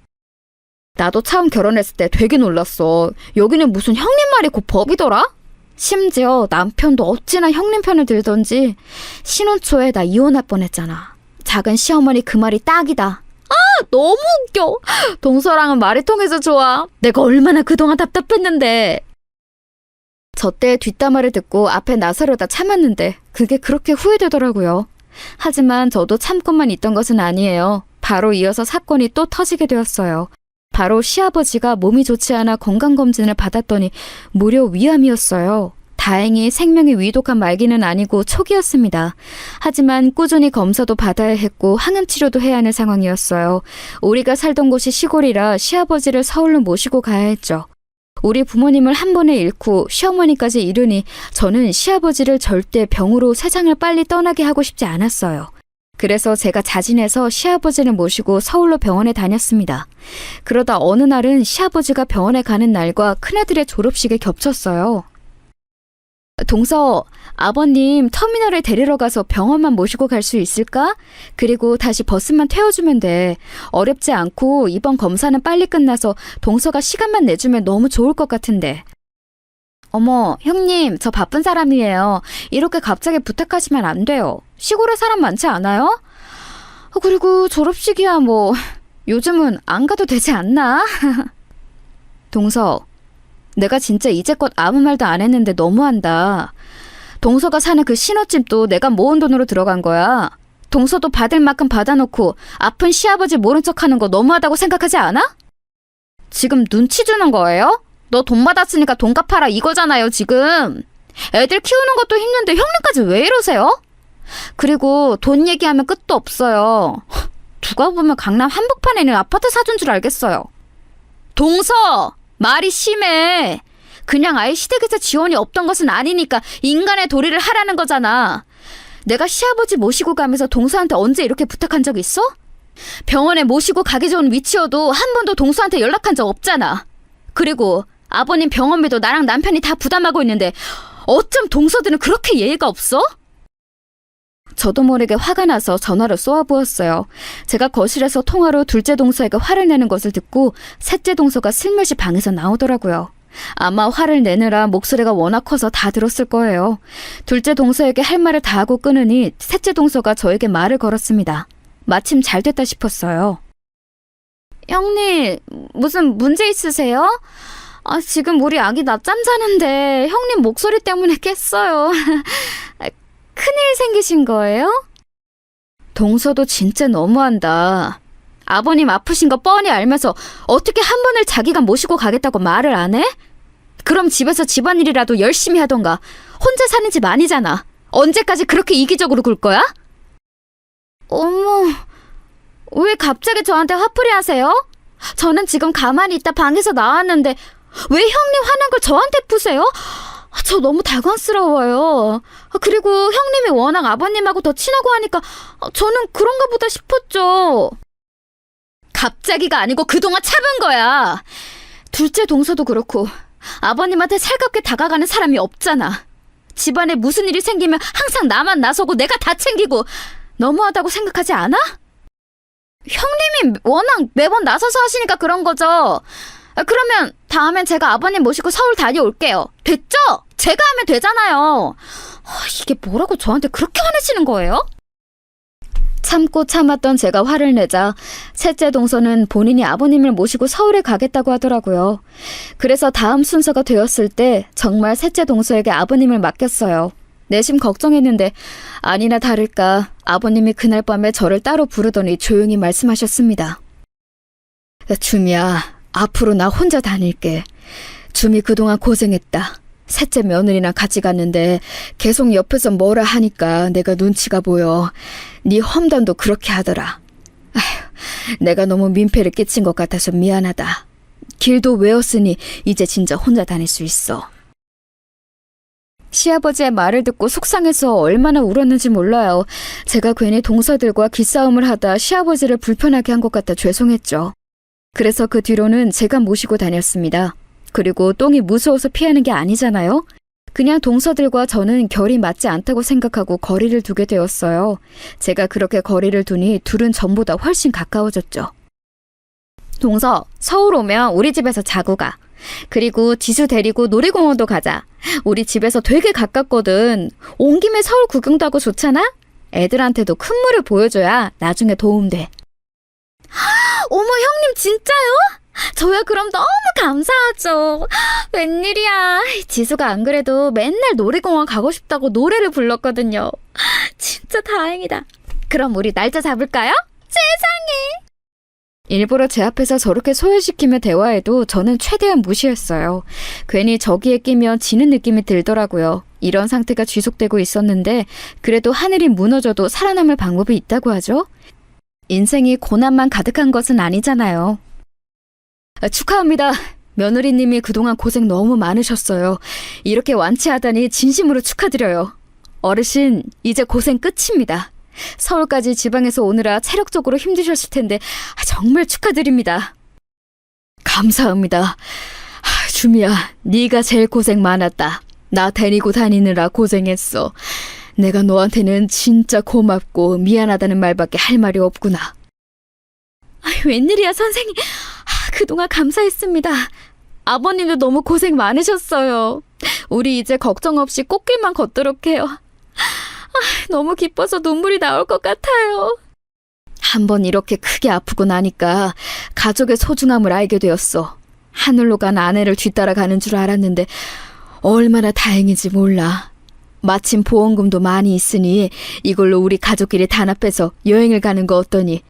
나도 처음 결혼했을 때 되게 놀랐어. 여기는 무슨 형님 말이 곧 법이더라? 심지어 남편도 어찌나 형님 편을 들던지 신혼 초에 나 이혼할 뻔했잖아. 작은 시어머니 그 말이 딱이다. 너무 웃겨. 동서랑은 말이 통해서 좋아. 내가 얼마나 그동안 답답했는데. 저 때 뒷담화를 듣고 앞에 나서려다 참았는데 그게 그렇게 후회되더라고요. 하지만 저도 참고만 있던 것은 아니에요. 바로 이어서 사건이 또 터지게 되었어요. 바로 시아버지가 몸이 좋지 않아 건강검진을 받았더니 무려 위암이었어요. 다행히 생명이 위독한 말기는 아니고 초기였습니다. 하지만 꾸준히 검사도 받아야 했고 항암치료도 해야 하는 상황이었어요. 우리가 살던 곳이 시골이라 시아버지를 서울로 모시고 가야 했죠. 우리 부모님을 한 번에 잃고 시어머니까지 잃으니 저는 시아버지를 절대 병으로 세상을 빨리 떠나게 하고 싶지 않았어요. 그래서 제가 자진해서 시아버지를 모시고 서울로 병원에 다녔습니다. 그러다 어느 날은 시아버지가 병원에 가는 날과 큰아들의 졸업식에 겹쳤어요. 동서, 아버님 터미널에 데리러 가서 병원만 모시고 갈 수 있을까? 그리고 다시 버스만 태워주면 돼. 어렵지 않고 이번 검사는 빨리 끝나서 동서가 시간만 내주면 너무 좋을 것 같은데. 어머, 형님, 저 바쁜 사람이에요. 이렇게 갑자기 부탁하시면 안 돼요. 시골에 사람 많지 않아요? 그리고 졸업식이야 뭐 요즘은 안 가도 되지 않나? 동서, 내가 진짜 이제껏 아무 말도 안 했는데 너무한다. 동서가 사는 그 신혼집도 내가 모은 돈으로 들어간 거야. 동서도 받을 만큼 받아놓고 아픈 시아버지 모른 척하는 거 너무하다고 생각하지 않아? 지금 눈치 주는 거예요? 너 돈 받았으니까 돈 갚아라 이거잖아요 지금. 애들 키우는 것도 힘든데 형님까지 왜 이러세요? 그리고 돈 얘기하면 끝도 없어요. 누가 보면 강남 한복판에 있는 아파트 사준 줄 알겠어요. 동서! 말이 심해. 그냥 아예 시댁에서 지원이 없던 것은 아니니까 인간의 도리를 하라는 거잖아. 내가 시아버지 모시고 가면서 동서한테 언제 이렇게 부탁한 적 있어? 병원에 모시고 가기 좋은 위치여도 한 번도 동서한테 연락한 적 없잖아. 그리고 아버님 병원비도 나랑 남편이 다 부담하고 있는데 어쩜 동서들은 그렇게 예의가 없어? 저도 모르게 화가 나서 전화를 쏘아부었어요. 제가 거실에서 통화로 둘째 동서에게 화를 내는 것을 듣고 셋째 동서가 슬며시 방에서 나오더라고요. 아마 화를 내느라 목소리가 워낙 커서 다 들었을 거예요. 둘째 동서에게 할 말을 다 하고 끊으니 셋째 동서가 저에게 말을 걸었습니다. 마침 잘 됐다 싶었어요. 형님, 무슨 문제 있으세요? 지금 우리 아기 낮잠 자는데 형님 목소리 때문에 깼어요. 큰일 생기신 거예요? 동서도 진짜 너무한다. 아버님 아프신 거 뻔히 알면서 어떻게 한 번을 자기가 모시고 가겠다고 말을 안 해? 그럼 집에서 집안일이라도 열심히 하던가. 혼자 사는 집 아니잖아. 언제까지 그렇게 이기적으로 굴 거야? 어머, 왜 갑자기 저한테 화풀이 하세요? 저는 지금 가만히 있다 방에서 나왔는데 왜 형님 화난 걸 저한테 푸세요? 저 너무 당황스러워요. 그리고 형님이 워낙 아버님하고 더 친하고 하니까 저는 그런가 보다 싶었죠. 갑자기가 아니고 그동안 참은 거야. 둘째 동서도 그렇고 아버님한테 살갑게 다가가는 사람이 없잖아. 집안에 무슨 일이 생기면 항상 나만 나서고 내가 다 챙기고. 너무하다고 생각하지 않아? 형님이 워낙 매번 나서서 하시니까 그런 거죠. 그러면 다음엔 제가 아버님 모시고 서울 다녀올게요. 됐죠? 제가 하면 되잖아요. 이게 뭐라고 저한테 그렇게 화내시는 거예요? 참고 참았던 제가 화를 내자 셋째 동서는 본인이 아버님을 모시고 서울에 가겠다고 하더라고요. 그래서 다음 순서가 되었을 때 정말 셋째 동서에게 아버님을 맡겼어요. 내심 걱정했는데 아니나 다를까 아버님이 그날 밤에 저를 따로 부르더니 조용히 말씀하셨습니다. 주미야, 앞으로 나 혼자 다닐게. 주미 그동안 고생했다. 셋째 며느리랑 같이 갔는데 계속 옆에서 뭐라 하니까 내가 눈치가 보여. 네 험담도 그렇게 하더라. 아휴, 내가 너무 민폐를 끼친 것 같아서 미안하다. 길도 외웠으니 이제 진짜 혼자 다닐 수 있어. 시아버지의 말을 듣고 속상해서 얼마나 울었는지 몰라요. 제가 괜히 동서들과 기싸움을 하다 시아버지를 불편하게 한 것 같아 죄송했죠. 그래서 그 뒤로는 제가 모시고 다녔습니다. 그리고 똥이 무서워서 피하는 게 아니잖아요. 그냥 동서들과 저는 결이 맞지 않다고 생각하고 거리를 두게 되었어요. 제가 그렇게 거리를 두니 둘은 전보다 훨씬 가까워졌죠. 동서, 서울 오면 우리 집에서 자고 가. 그리고 지수 데리고 놀이공원도 가자. 우리 집에서 되게 가깝거든. 온 김에 서울 구경도 하고 좋잖아? 애들한테도 큰 물을 보여줘야 나중에 도움돼. 어머, 형님 진짜요? 저야 그럼 너무 감사하죠. 웬일이야. 지수가 안 그래도 맨날 놀이공원 가고 싶다고 노래를 불렀거든요. 진짜 다행이다. 그럼 우리 날짜 잡을까요? 세상에. 일부러 제 앞에서 저렇게 소외시키며 대화해도 저는 최대한 무시했어요. 괜히 저기에 끼면 지는 느낌이 들더라고요. 이런 상태가 지속되고 있었는데 그래도 하늘이 무너져도 살아남을 방법이 있다고 하죠. 인생이 고난만 가득한 것은 아니잖아요. 축하합니다. 며느리님이 그동안 고생 너무 많으셨어요. 이렇게 완치하다니 진심으로 축하드려요. 어르신, 이제 고생 끝입니다. 서울까지 지방에서 오느라 체력적으로 힘드셨을 텐데 정말 축하드립니다. 감사합니다. 주미야, 네가 제일 고생 많았다. 나 데리고 다니느라 고생했어. 내가 너한테는 진짜 고맙고 미안하다는 말밖에 할 말이 없구나. 웬일이야 선생님. 그동안 감사했습니다. 아버님도 너무 고생 많으셨어요. 우리 이제 걱정 없이 꽃길만 걷도록 해요. 너무 기뻐서 눈물이 나올 것 같아요. 한번 이렇게 크게 아프고 나니까 가족의 소중함을 알게 되었어. 하늘로 간 아내를 뒤따라가는 줄 알았는데 얼마나 다행인지 몰라. 마침 보험금도 많이 있으니 이걸로 우리 가족끼리 단합해서 여행을 가는 거 어떠니?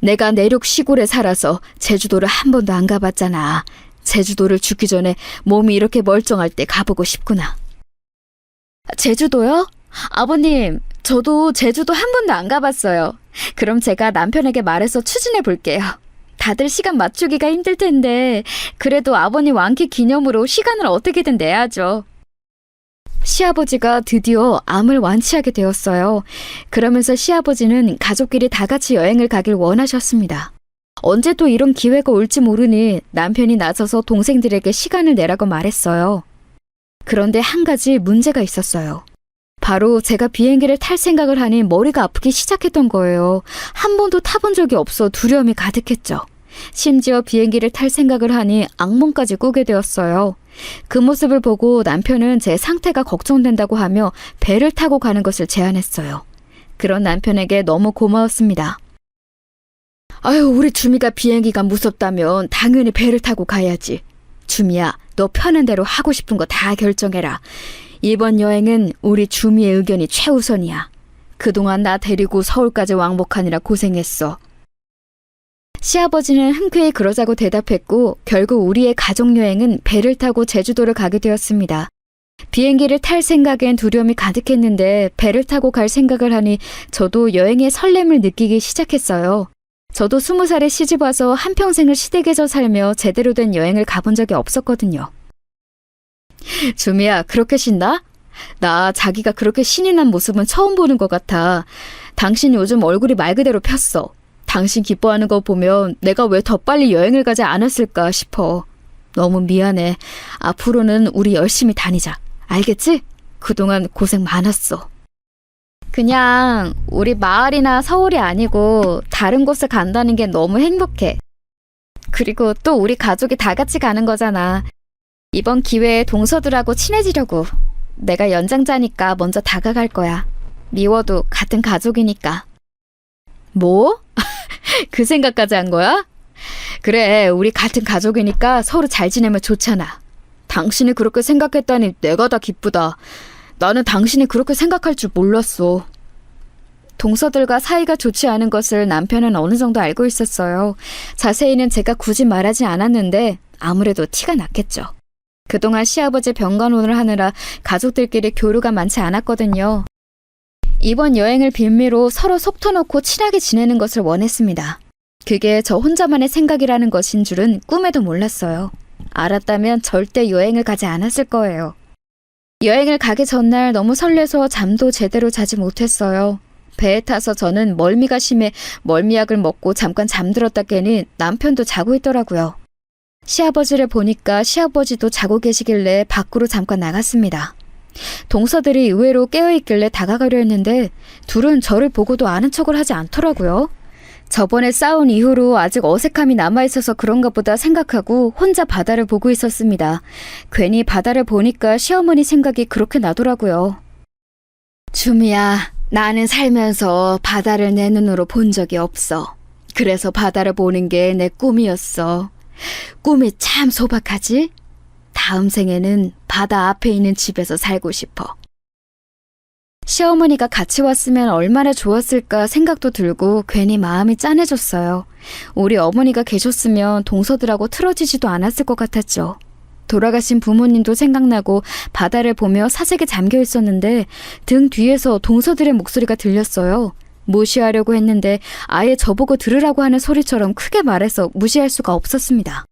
내가 내륙 시골에 살아서 제주도를 한 번도 안 가봤잖아. 제주도를 죽기 전에 몸이 이렇게 멀쩡할 때 가보고 싶구나. 제주도요? 아버님, 저도 제주도 한 번도 안 가봤어요. 그럼 제가 남편에게 말해서 추진해 볼게요. 다들 시간 맞추기가 힘들 텐데 그래도 아버님 완쾌 기념으로 시간을 어떻게든 내야죠. 시아버지가 드디어 암을 완치하게 되었어요. 그러면서 시아버지는 가족끼리 다 같이 여행을 가길 원하셨습니다. 언제 또 이런 기회가 올지 모르니 남편이 나서서 동생들에게 시간을 내라고 말했어요. 그런데 한 가지 문제가 있었어요. 바로 제가 비행기를 탈 생각을 하니 머리가 아프기 시작했던 거예요. 한 번도 타본 적이 없어 두려움이 가득했죠. 심지어 비행기를 탈 생각을 하니 악몽까지 꾸게 되었어요. 그 모습을 보고 남편은 제 상태가 걱정된다고 하며 배를 타고 가는 것을 제안했어요. 그런 남편에게 너무 고마웠습니다. 아유, 우리 주미가 비행기가 무섭다면 당연히 배를 타고 가야지. 주미야, 너 편한 대로 하고 싶은 거 다 결정해라. 이번 여행은 우리 주미의 의견이 최우선이야. 그동안 나 데리고 서울까지 왕복하느라 고생했어. 시아버지는 흔쾌히 그러자고 대답했고 결국 우리의 가족여행은 배를 타고 제주도를 가게 되었습니다. 비행기를 탈 생각엔 두려움이 가득했는데 배를 타고 갈 생각을 하니 저도 여행의 설렘을 느끼기 시작했어요. 저도 20살에 시집와서 한평생을 시댁에서 살며 제대로 된 여행을 가본 적이 없었거든요. 주미야, 그렇게 신나? 나 자기가 그렇게 신이 난 모습은 처음 보는 것 같아. 당신 요즘 얼굴이 말 그대로 폈어. 당신 기뻐하는 거 보면 내가 왜 더 빨리 여행을 가지 않았을까 싶어. 너무 미안해. 앞으로는 우리 열심히 다니자. 알겠지? 그동안 고생 많았어. 그냥 우리 마을이나 서울이 아니고 다른 곳에 간다는 게 너무 행복해. 그리고 또 우리 가족이 다 같이 가는 거잖아. 이번 기회에 동서들하고 친해지려고. 내가 연장자니까 먼저 다가갈 거야. 미워도 같은 가족이니까. 뭐? 그 생각까지 한 거야? 그래, 우리 같은 가족이니까 서로 잘 지내면 좋잖아. 당신이 그렇게 생각했다니 내가 다 기쁘다. 나는 당신이 그렇게 생각할 줄 몰랐어. 동서들과 사이가 좋지 않은 것을 남편은 어느 정도 알고 있었어요. 자세히는 제가 굳이 말하지 않았는데 아무래도 티가 났겠죠. 그동안 시아버지 병간호를 하느라 가족들끼리 교류가 많지 않았거든요. 이번 여행을 빌미로 서로 속 터놓고 친하게 지내는 것을 원했습니다. 그게 저 혼자만의 생각이라는 것인 줄은 꿈에도 몰랐어요. 알았다면 절대 여행을 가지 않았을 거예요. 여행을 가기 전날 너무 설레서 잠도 제대로 자지 못했어요. 배에 타서 저는 멀미가 심해 멀미약을 먹고 잠깐 잠들었다 깨니 남편도 자고 있더라고요. 시아버지를 보니까 시아버지도 자고 계시길래 밖으로 잠깐 나갔습니다. 동서들이 의외로 깨어있길래 다가가려 했는데 둘은 저를 보고도 아는 척을 하지 않더라고요. 저번에 싸운 이후로 아직 어색함이 남아있어서 그런가 보다 생각하고 혼자 바다를 보고 있었습니다. 괜히 바다를 보니까 시어머니 생각이 그렇게 나더라고요. 주미야, 나는 살면서 바다를 내 눈으로 본 적이 없어. 그래서 바다를 보는 게 내 꿈이었어. 꿈이 참 소박하지? 다음 생에는 바다 앞에 있는 집에서 살고 싶어. 시어머니가 같이 왔으면 얼마나 좋았을까 생각도 들고 괜히 마음이 짠해졌어요. 우리 어머니가 계셨으면 동서들하고 틀어지지도 않았을 것 같았죠. 돌아가신 부모님도 생각나고 바다를 보며 사색에 잠겨 있었는데 등 뒤에서 동서들의 목소리가 들렸어요. 무시하려고 했는데 아예 저보고 들으라고 하는 소리처럼 크게 말해서 무시할 수가 없었습니다.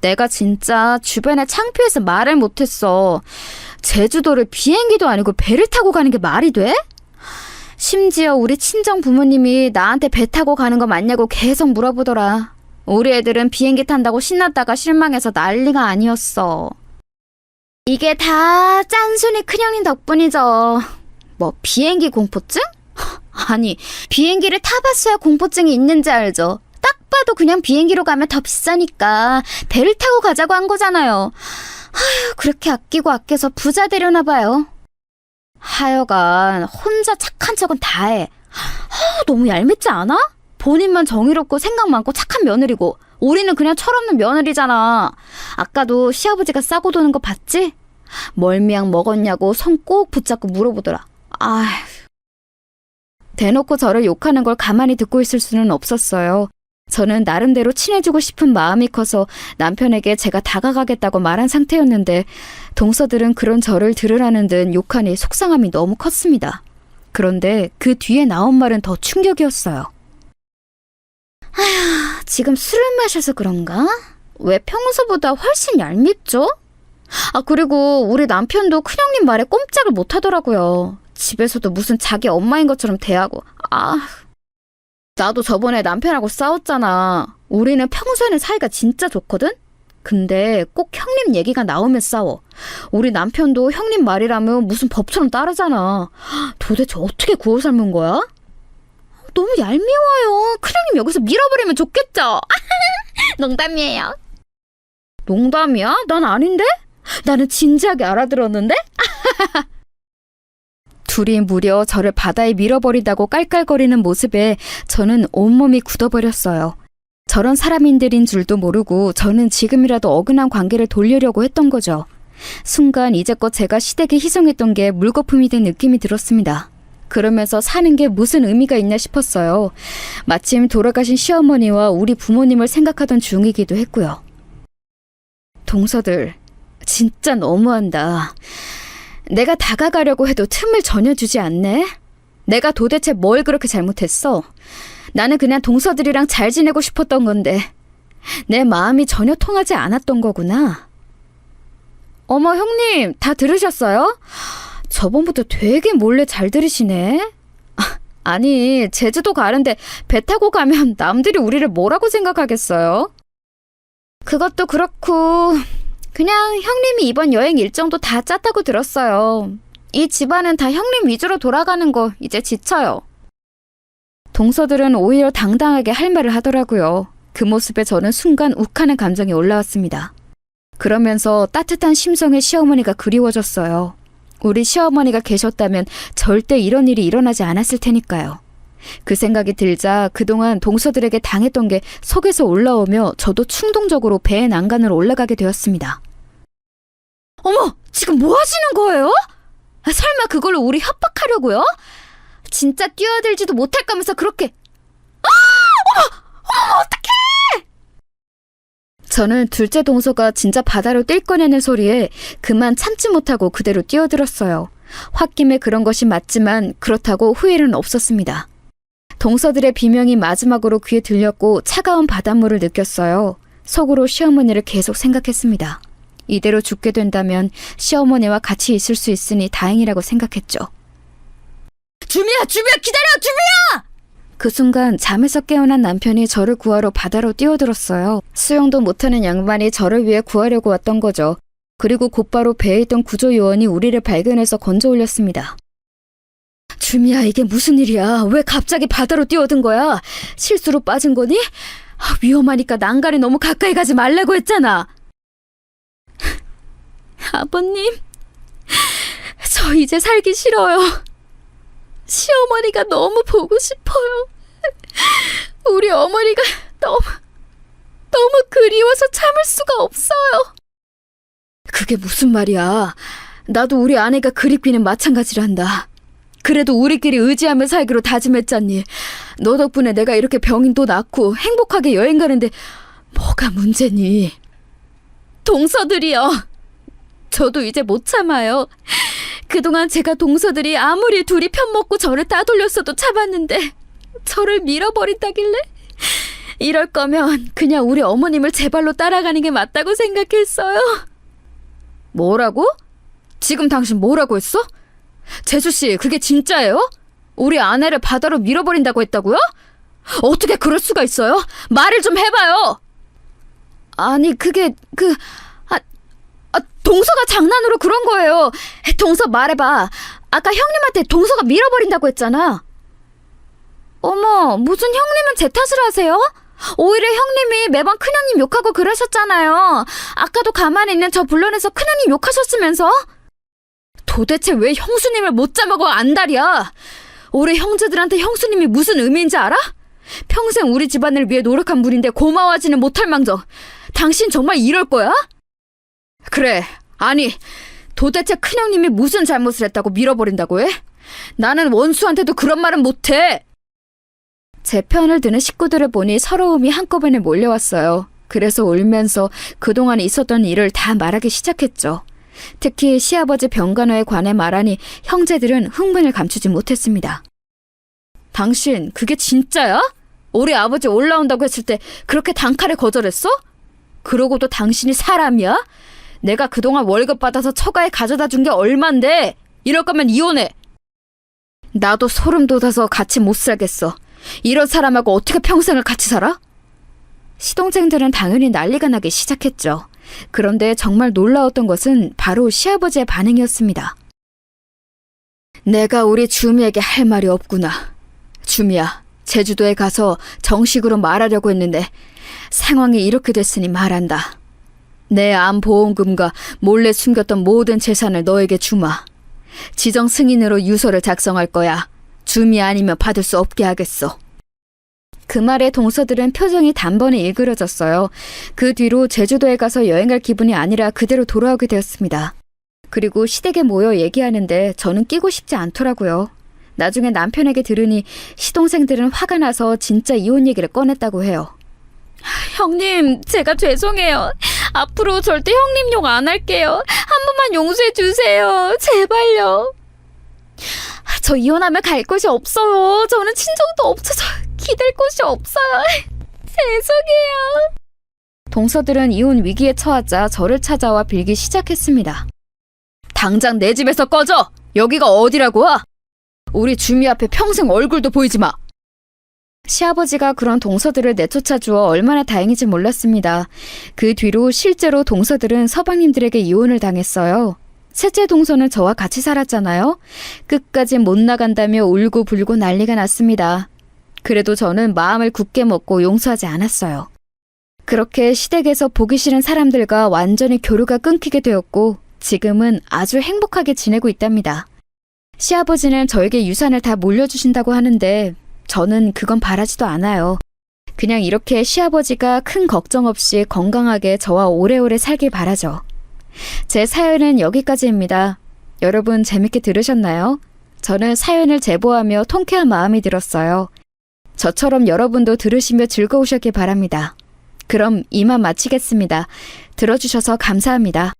내가 진짜 주변에 창피해서 말을 못했어. 제주도를 비행기도 아니고 배를 타고 가는 게 말이 돼? 심지어 우리 친정 부모님이 나한테 배 타고 가는 거 맞냐고 계속 물어보더라. 우리 애들은 비행기 탄다고 신났다가 실망해서 난리가 아니었어. 이게 다 짠순이 큰형님 덕분이죠. 뭐 비행기 공포증? 아니, 비행기를 타봤어야 공포증이 있는지 알죠. 딱 봐도 그냥 비행기로 가면 더 비싸니까 배를 타고 가자고 한 거잖아요. 아휴, 그렇게 아끼고 아껴서 부자 되려나 봐요. 하여간 혼자 착한 척은 다 해. 너무 얄밉지 않아? 본인만 정의롭고 생각 많고 착한 며느리고 우리는 그냥 철없는 며느리잖아. 아까도 시아버지가 싸고 도는 거 봤지? 멀미약 먹었냐고 손 꼭 붙잡고 물어보더라. 아휴. 대놓고 저를 욕하는 걸 가만히 듣고 있을 수는 없었어요. 저는 나름대로 친해지고 싶은 마음이 커서 남편에게 제가 다가가겠다고 말한 상태였는데 동서들은 그런 저를 들으라는 듯 욕하니 속상함이 너무 컸습니다. 그런데 그 뒤에 나온 말은 더 충격이었어요. 아휴, 지금 술을 마셔서 그런가? 왜 평소보다 훨씬 얄밉죠? 그리고 우리 남편도 큰형님 말에 꼼짝을 못하더라고요. 집에서도 무슨 자기 엄마인 것처럼 대하고. 나도 저번에 남편하고 싸웠잖아. 우리는 평소에는 사이가 진짜 좋거든? 근데 꼭 형님 얘기가 나오면 싸워. 우리 남편도 형님 말이라면 무슨 법처럼 따르잖아. 도대체 어떻게 구워 삶은 거야? 너무 얄미워요. 큰형님 여기서 밀어버리면 좋겠죠? 농담이에요. 농담이야? 난 아닌데? 나는 진지하게 알아들었는데? 둘이 무려 저를 바다에 밀어버리다고 깔깔거리는 모습에 저는 온몸이 굳어버렸어요. 저런 사람인들인 줄도 모르고 저는 지금이라도 어긋난 관계를 돌리려고 했던 거죠. 순간 이제껏 제가 시댁에 희생했던 게 물거품이 된 느낌이 들었습니다. 그러면서 사는 게 무슨 의미가 있나 싶었어요. 마침 돌아가신 시어머니와 우리 부모님을 생각하던 중이기도 했고요. 동서들, 진짜 너무한다. 내가 다가가려고 해도 틈을 전혀 주지 않네? 내가 도대체 뭘 그렇게 잘못했어? 나는 그냥 동서들이랑 잘 지내고 싶었던 건데 내 마음이 전혀 통하지 않았던 거구나. 어머, 형님, 다 들으셨어요? 저번부터 되게 몰래 잘 들으시네. 아니, 제주도 가는데 배 타고 가면 남들이 우리를 뭐라고 생각하겠어요? 그것도 그렇고 그냥 형님이 이번 여행 일정도 다 짰다고 들었어요. 이 집안은 다 형님 위주로 돌아가는 거 이제 지쳐요. 동서들은 오히려 당당하게 할 말을 하더라고요. 그 모습에 저는 순간 욱하는 감정이 올라왔습니다. 그러면서 따뜻한 심성의 시어머니가 그리워졌어요. 우리 시어머니가 계셨다면 절대 이런 일이 일어나지 않았을 테니까요. 그 생각이 들자 그동안 동서들에게 당했던 게 속에서 올라오며 저도 충동적으로 배의 난간으로 올라가게 되었습니다. 어머! 지금 뭐 하시는 거예요? 설마 그걸로 우리 협박하려고요? 진짜 뛰어들지도 못할 거면서 그렇게... 어머, 어떡해! 저는 둘째 동서가 진짜 바다로 뛸 거냐는 소리에 그만 참지 못하고 그대로 뛰어들었어요. 홧김에 그런 것이 맞지만 그렇다고 후회는 없었습니다. 동서들의 비명이 마지막으로 귀에 들렸고 차가운 바닷물을 느꼈어요. 속으로 시어머니를 계속 생각했습니다. 이대로 죽게 된다면 시어머니와 같이 있을 수 있으니 다행이라고 생각했죠. 주미야! 주미야! 기다려! 주미야! 그 순간 잠에서 깨어난 남편이 저를 구하러 바다로 뛰어들었어요. 수영도 못하는 양반이 저를 위해 구하려고 왔던 거죠. 그리고 곧바로 배에 있던 구조요원이 우리를 발견해서 건져 올렸습니다. 주미야, 이게 무슨 일이야? 왜 갑자기 바다로 뛰어든 거야? 실수로 빠진 거니? 위험하니까 난간에 너무 가까이 가지 말라고 했잖아. 아버님, 저 이제 살기 싫어요. 시어머니가 너무 보고 싶어요. 우리 어머니가 너무 그리워서 참을 수가 없어요. 그게 무슨 말이야. 나도 우리 아내가 그립기는 마찬가지란다. 그래도 우리끼리 의지하며 살기로 다짐했잖니. 너 덕분에 내가 이렇게 병인도 낫고 행복하게 여행 가는데 뭐가 문제니? 동서들이요. 저도 이제 못 참아요. 그동안 제가 동서들이 아무리 둘이 편먹고 저를 따돌렸어도 참았는데 저를 밀어버린다길래? 이럴 거면 그냥 우리 어머님을 제 발로 따라가는 게 맞다고 생각했어요. 뭐라고? 지금 당신 뭐라고 했어? 재수씨, 그게 진짜예요? 우리 아내를 바다로 밀어버린다고 했다고요? 어떻게 그럴 수가 있어요? 말을 좀 해봐요. 아니, 그게 동서가 장난으로 그런 거예요. 동서 말해봐. 아까 형님한테 동서가 밀어버린다고 했잖아. 어머, 무슨 형님은 제 탓을 하세요? 오히려 형님이 매번 큰형님 욕하고 그러셨잖아요. 아까도 가만히 있는 저 불러내서 큰형님 욕하셨으면서. 도대체 왜 형수님을 못 잡아고 안달이야? 올해 형제들한테 형수님이 무슨 의미인지 알아? 평생 우리 집안을 위해 노력한 분인데 고마워하지는 못할 망정. 당신 정말 이럴 거야? 그래, 아니, 도대체 큰형님이 무슨 잘못을 했다고 밀어버린다고 해? 나는 원수한테도 그런 말은 못해. 제 편을 드는 식구들을 보니 서러움이 한꺼번에 몰려왔어요. 그래서 울면서 그동안 있었던 일을 다 말하기 시작했죠. 특히 시아버지 병간호에 관해 말하니 형제들은 흥분을 감추지 못했습니다. 당신, 그게 진짜야? 우리 아버지 올라온다고 했을 때 그렇게 단칼에 거절했어? 그러고도 당신이 사람이야? 내가 그동안 월급 받아서 처가에 가져다 준 게 얼만데? 이럴 거면 이혼해. 나도 소름 돋아서 같이 못 살겠어. 이런 사람하고 어떻게 평생을 같이 살아? 시동생들은 당연히 난리가 나기 시작했죠. 그런데 정말 놀라웠던 것은 바로 시아버지의 반응이었습니다. 내가 우리 주미에게 할 말이 없구나. 주미야, 제주도에 가서 정식으로 말하려고 했는데 상황이 이렇게 됐으니 말한다. 내 암보험금과 몰래 숨겼던 모든 재산을 너에게 주마. 지정 승인으로 유서를 작성할 거야. 주미 아니면 받을 수 없게 하겠어. 그 말에 동서들은 표정이 단번에 일그러졌어요. 그 뒤로 제주도에 가서 여행할 기분이 아니라 그대로 돌아오게 되었습니다. 그리고 시댁에 모여 얘기하는데 저는 끼고 싶지 않더라고요. 나중에 남편에게 들으니 시동생들은 화가 나서 진짜 이혼 얘기를 꺼냈다고 해요. 형님, 제가 죄송해요. 앞으로 절대 형님 욕 안 할게요. 한 번만 용서해 주세요. 제발요. 저 이혼하면 갈 곳이 없어요. 저는 친정도 없어서 기댈 곳이 없어요. 죄송해요. 동서들은 이혼 위기에 처하자 저를 찾아와 빌기 시작했습니다. 당장 내 집에서 꺼져! 여기가 어디라고? 우리 주미 앞에 평생 얼굴도 보이지 마! 시아버지가 그런 동서들을 내쫓아 주어 얼마나 다행인지 몰랐습니다. 그 뒤로 실제로 동서들은 서방님들에게 이혼을 당했어요. 셋째 동서는 저와 같이 살았잖아요. 끝까지 못 나간다며 울고 불고 난리가 났습니다. 그래도 저는 마음을 굳게 먹고 용서하지 않았어요. 그렇게 시댁에서 보기 싫은 사람들과 완전히 교류가 끊기게 되었고 지금은 아주 행복하게 지내고 있답니다. 시아버지는 저에게 유산을 다 물려주신다고 하는데 저는 그건 바라지도 않아요. 그냥 이렇게 시아버지가 큰 걱정 없이 건강하게 저와 오래오래 살길 바라죠. 제 사연은 여기까지입니다. 여러분 재밌게 들으셨나요? 저는 사연을 제보하며 통쾌한 마음이 들었어요. 저처럼 여러분도 들으시며 즐거우셨길 바랍니다. 그럼 이만 마치겠습니다. 들어주셔서 감사합니다.